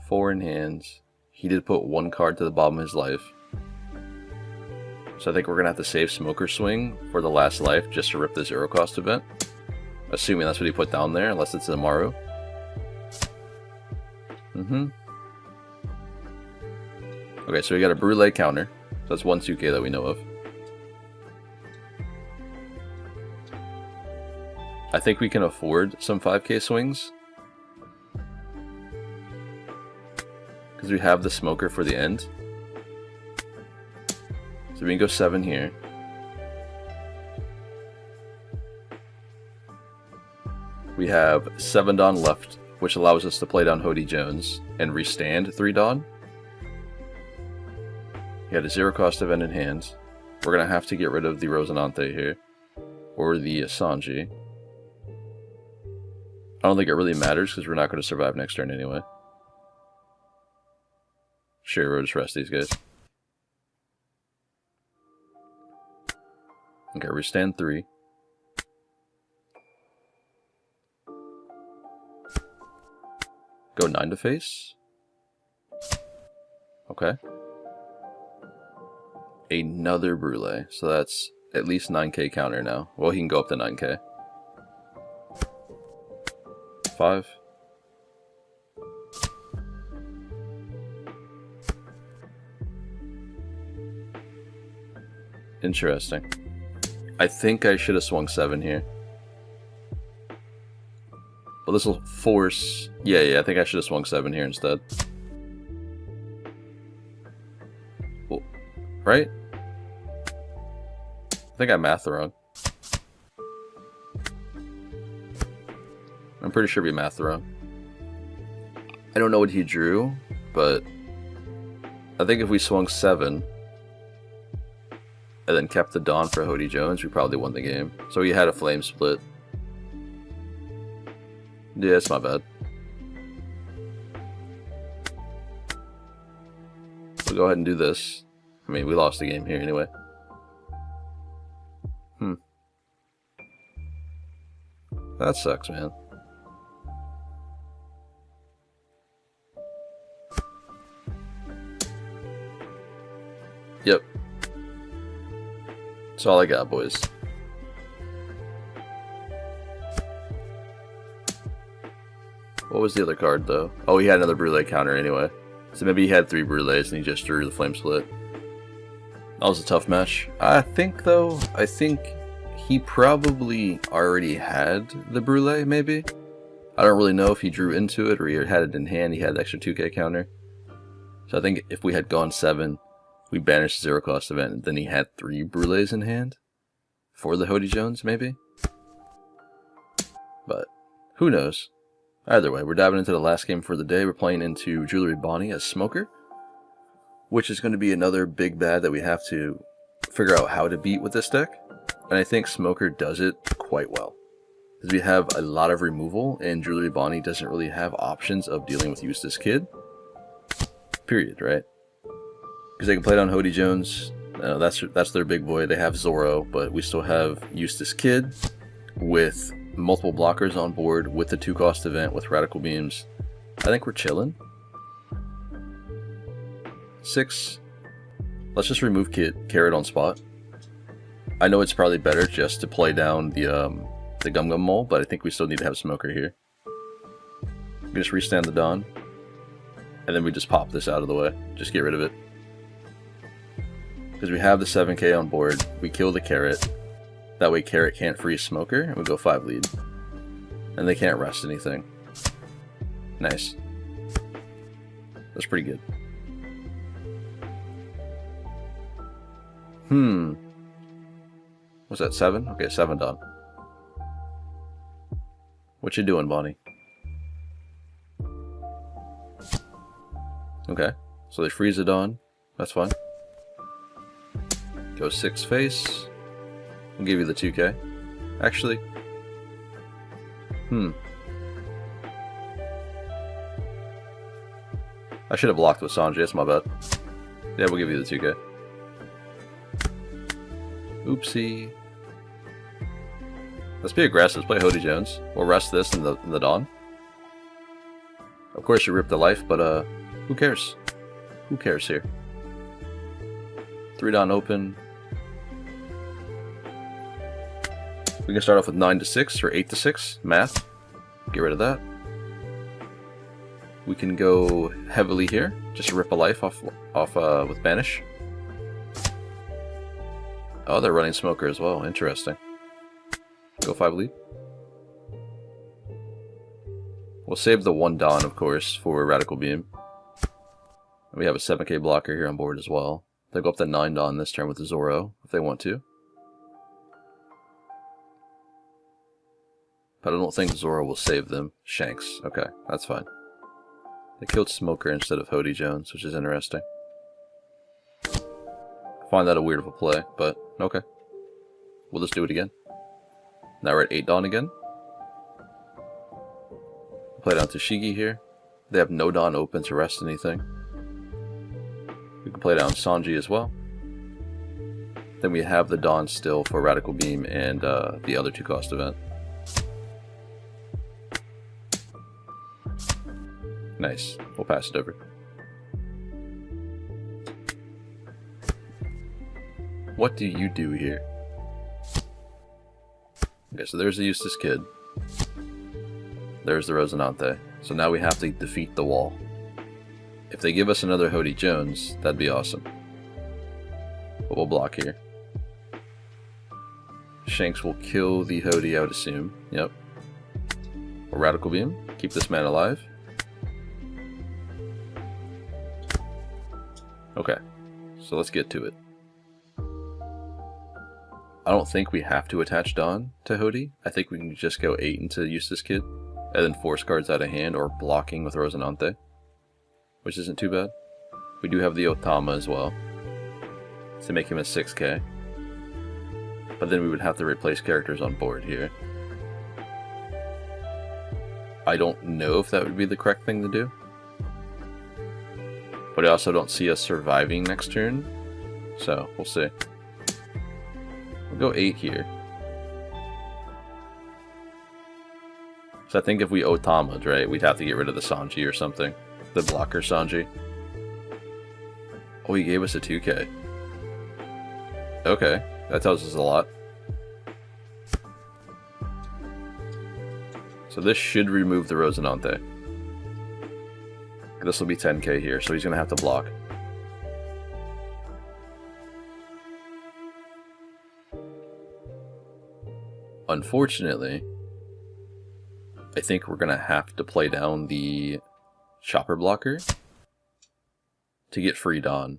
4 in hands. He did put 1 card to the bottom of his life. So I think we're going to have to save Smoker Swing for the last life just to rip the 0 cost event. Assuming that's what he put down there, unless it's Amaru. Okay, so we got a Brule counter. So that's 1 2k that we know of. I think we can afford some 5k swings. Because we have the Smoker for the end. So we can go 7 here. We have 7 Dawn left, which allows us to play down Hody Jones and restand 3 Dawn. He had a 0 cost event in hand. We're going to have to get rid of the Rosinante here. Or the Sanji. I don't think it really matters because we're not going to survive next turn anyway. Sure, we'll just rest these guys. Okay, we stand 3. Go 9 to face. Okay. Another Brule, so that's at least 9k counter now. Well, he can go up to 9k. 5. Interesting. I think I should have swung 7 here. But this will force... Yeah, I think I should have swung 7 here instead. Well, right? I think I mathed wrong. I'm pretty sure we mathed wrong. I don't know what he drew, but I think if we swung 7 and then kept the Dawn for Hody Jones, we probably won the game. So he had a flame split. Yeah, it's my bad. We'll go ahead and do this. I mean, we lost the game here anyway. That sucks, man. Yep. That's all I got, boys. What was the other card, though? Oh, he had another Brule counter anyway. So maybe he had 3 Brules and he just drew the Flame Split. That was a tough match. I think he probably already had the Brule, maybe? I don't really know if he drew into it or he had it in hand. He had the extra 2k counter. So I think if we had gone 7, we banished the 0 cost event, and then he had 3 Brules in hand for the Hody Jones, maybe? But who knows? Either way, we're diving into the last game for the day. We're playing into Jewelry Bonnie as Smoker, which is going to be another big bad that we have to figure out how to beat with this deck. And I think Smoker does it quite well, because we have a lot of removal, and Jewelry Bonnie doesn't really have options of dealing with Eustace Kid. Period, right? Because they can play it on Hody Jones. That's their big boy. They have Zoro, but we still have Eustace Kid with multiple blockers on board with the 2 cost event with Radical Beams. I think we're chilling. 6. Let's just remove Carrot on spot. I know it's probably better just to play down the Gum Gum Mole, but I think we still need to have Smoker here. We just restand the Dawn, and then we just pop this out of the way. Just get rid of it. Because we have the 7k on board, we kill the Carrot. That way Carrot can't freeze Smoker, and we go 5 lead. And they can't rest anything. Nice. That's pretty good. Was that 7? Okay, 7 Dawn. What you doing, Bonnie? Okay, so they freeze the Dawn. That's fine. Go 6 face. We'll give you the 2k. Actually, I should have blocked with Sanjay, that's my bad. Yeah, we'll give you the 2k. Oopsie. Let's be aggressive, let's play Hody Jones. We'll rest this in the Dawn. Of course you rip the life, but who cares? Who cares here? 3 Dawn open. We can start off with 9 to 6 or 8 to 6. Math. Get rid of that. We can go heavily here. Just rip a life off with Banish. Oh, they're running Smoker as well. Interesting. Go 5 lead. We'll save the 1 Dawn, of course, for Radical Beam. We have a 7k blocker here on board as well. They'll go up to 9 Dawn this turn with the Zoro, if they want to. But I don't think Zoro will save them. Shanks. Okay, that's fine. They killed Smoker instead of Hody Jones, which is interesting. I find that a weird of a play, but okay. We'll just do it again. Now we're at 8 Dawn again. Play down to Shigi here. They have no Dawn open to rest anything. We can play down Sanji as well. Then we have the Dawn still for Radical Beam and the other 2-cost event. Nice. We'll pass it over. What do you do here? Okay, so there's the Eustace Kid. There's the Rosinante. So now we have to defeat the wall. If they give us another Hody Jones, that'd be awesome. But we'll block here. Shanks will kill the Hody, I would assume. Yep. A Radical Beam. Keep this man alive. Okay. So let's get to it. I don't think we have to attach Dawn to Hody. I think we can just go 8 into Eustace Kid, and then force cards out of hand or blocking with Rosinante, which isn't too bad. We do have the Otama as well, to make him a 6k. But then we would have to replace characters on board here. I don't know if that would be the correct thing to do. But I also don't see us surviving next turn, so we'll see. We'll go 8 here. So I think if we Otama, right, we'd have to get rid of the Sanji or something. The blocker Sanji. Oh, he gave us a 2k. Okay, that tells us a lot. So this should remove the Rosinante. This will be 10k here, so he's going to have to block. Unfortunately, I think we're going to have to play down the Chopper blocker to get free Dawn.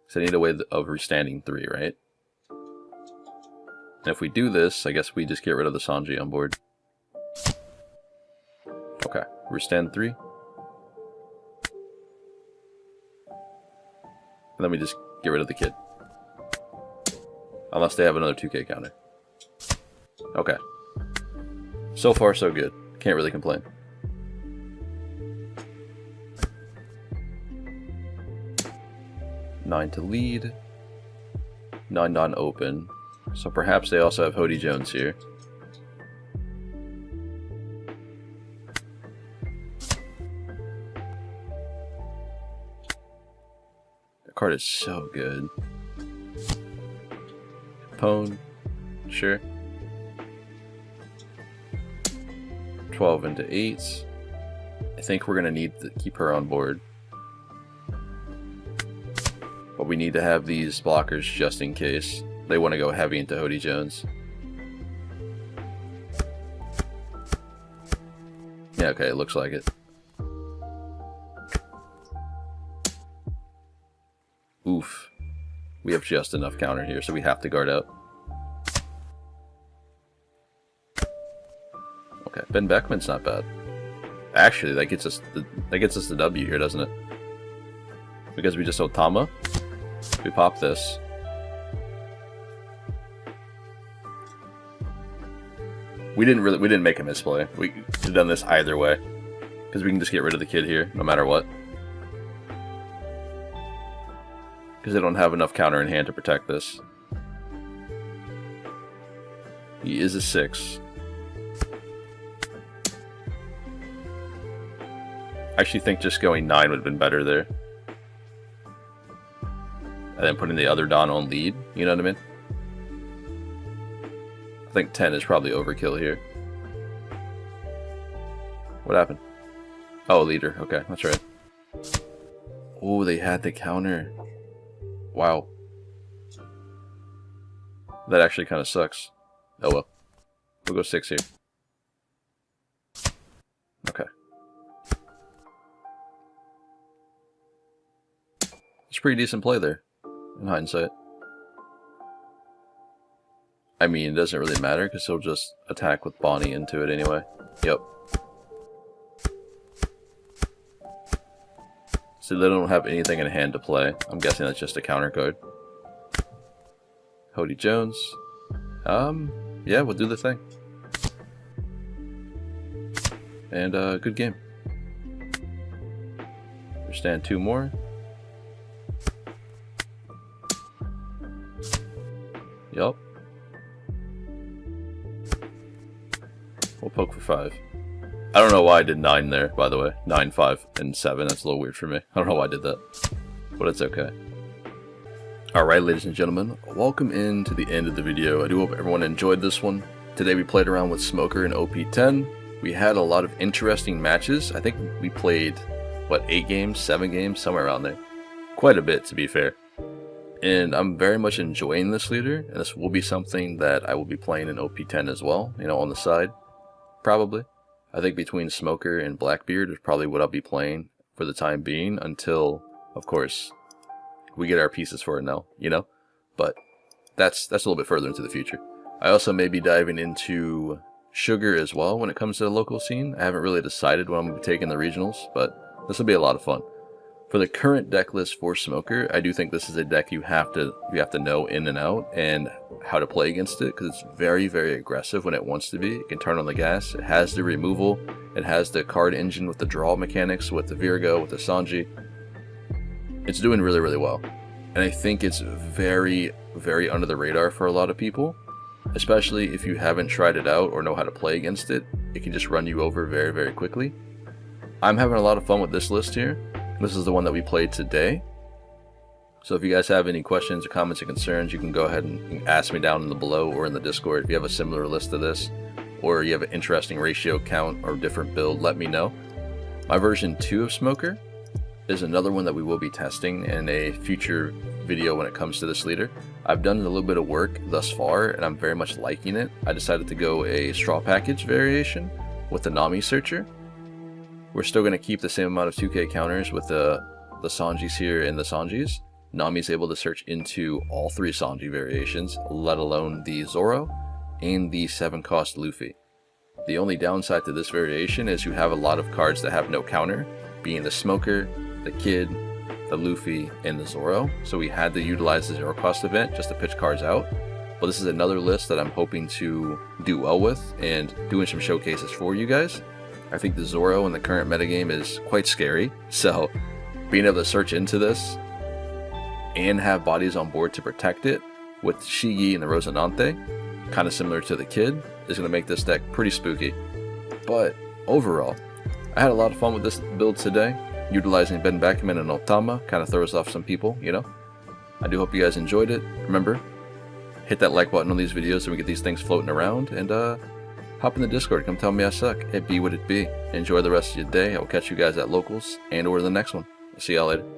So I need a way of restanding 3, right? And if we do this, I guess we just get rid of the Sanji on board. Okay, restand 3. And then we just get rid of the kid. Unless they have another 2k counter. Okay. So far, so good. Can't really complain. Nine to lead. 9 Dawn open. So perhaps they also have Hody Jones here. The card is so good. Pwn, sure. 12 into 8s. I think we're going to need to keep her on board. But we need to have these blockers just in case they want to go heavy into Hody Jones. Yeah, okay, it looks like it. Oof. We have just enough counter here, so we have to guard out. Okay, Ben Beckman's not bad. Actually, that gets us the W here, doesn't it? Because we just Otama. We pop this. We didn't make a misplay. We could have done this either way, because we can just get rid of the kid here, no matter what. Because they don't have enough counter in hand to protect this. He is a 6. I actually think just going 9 would have been better there. And then putting the other Dawn on lead, you know what I mean? I think 10 is probably overkill here. What happened? Oh, leader. Okay, that's right. Oh, they had the counter. Wow. That actually kind of sucks. Oh well. We'll go 6 here. Okay. It's a pretty decent play there, in hindsight. I mean, it doesn't really matter, because he'll just attack with Bonnie into it anyway. Yep. So they don't have anything in hand to play. I'm guessing that's just a counter card. Hody Jones. Yeah, we'll do the thing. And, good game. Stand 2 more. Yup. We'll poke for 5. I don't know why I did 9 there, by the way. 9, 5, and 7. That's a little weird for me. I don't know why I did that. But it's okay. Alright, ladies and gentlemen. Welcome into the end of the video. I do hope everyone enjoyed this one. Today we played around with Smoker and OP10. We had a lot of interesting matches. I think we played, what, 8 games? 7 games? Somewhere around there. Quite a bit, to be fair. And I'm very much enjoying this leader. And this will be something that I will be playing in OP10 as well. You know, on the side. Probably. I think between Smoker and Blackbeard is probably what I'll be playing for the time being until, of course, we get our pieces for it now, you know? But that's a little bit further into the future. I also may be diving into Sugar as well when it comes to the local scene. I haven't really decided when I'm going to be taking the regionals, but this will be a lot of fun. For the current deck list for Smoker, I do think this is a deck you have to know in and out and how to play against it, because it's very, very aggressive when it wants to be. It can turn on the gas. It has the removal. It has the card engine with the draw mechanics, with the Virgo, with the Sanji. It's doing really, really well. And I think it's very, very under the radar for a lot of people, especially if you haven't tried it out or know how to play against it. It can just run you over very, very quickly. I'm having a lot of fun with this list here. This is the one that we played today. So if you guys have any questions or comments or concerns, you can go ahead and ask me down in the below or in the Discord. If you have a similar list to this, or you have an interesting ratio count or different build, let me know. My version 2 of Smoker is another one that we will be testing in a future video when it comes to this leader. I've done a little bit of work thus far, and I'm very much liking it. I decided to go a straw package variation with the Nami searcher. We're still going to keep the same amount of 2k counters with the Sanjis here and the Sanjis. Nami's able to search into all 3 Sanji variations, let alone the Zoro and the 7-cost Luffy. The only downside to this variation is you have a lot of cards that have no counter, being the Smoker, the Kid, the Luffy, and the Zoro. So we had to utilize the 0-cost event just to pitch cards out. But this is another list that I'm hoping to do well with and doing some showcases for you guys. I think the Zoro in the current metagame is quite scary, so being able to search into this and have bodies on board to protect it with Shigi and the Rosinante, kind of similar to the Kid, is going to make this deck pretty spooky. But overall, I had a lot of fun with this build today. Utilizing Ben Beckman and Otama kind of throws off some people, you know. I do hope you guys enjoyed it. Remember, hit that like button on these videos so we get these things floating around, and hop in the Discord. Come tell me I suck. It be what it be. Enjoy the rest of your day. I will catch you guys at locals and or the next one. See y'all later.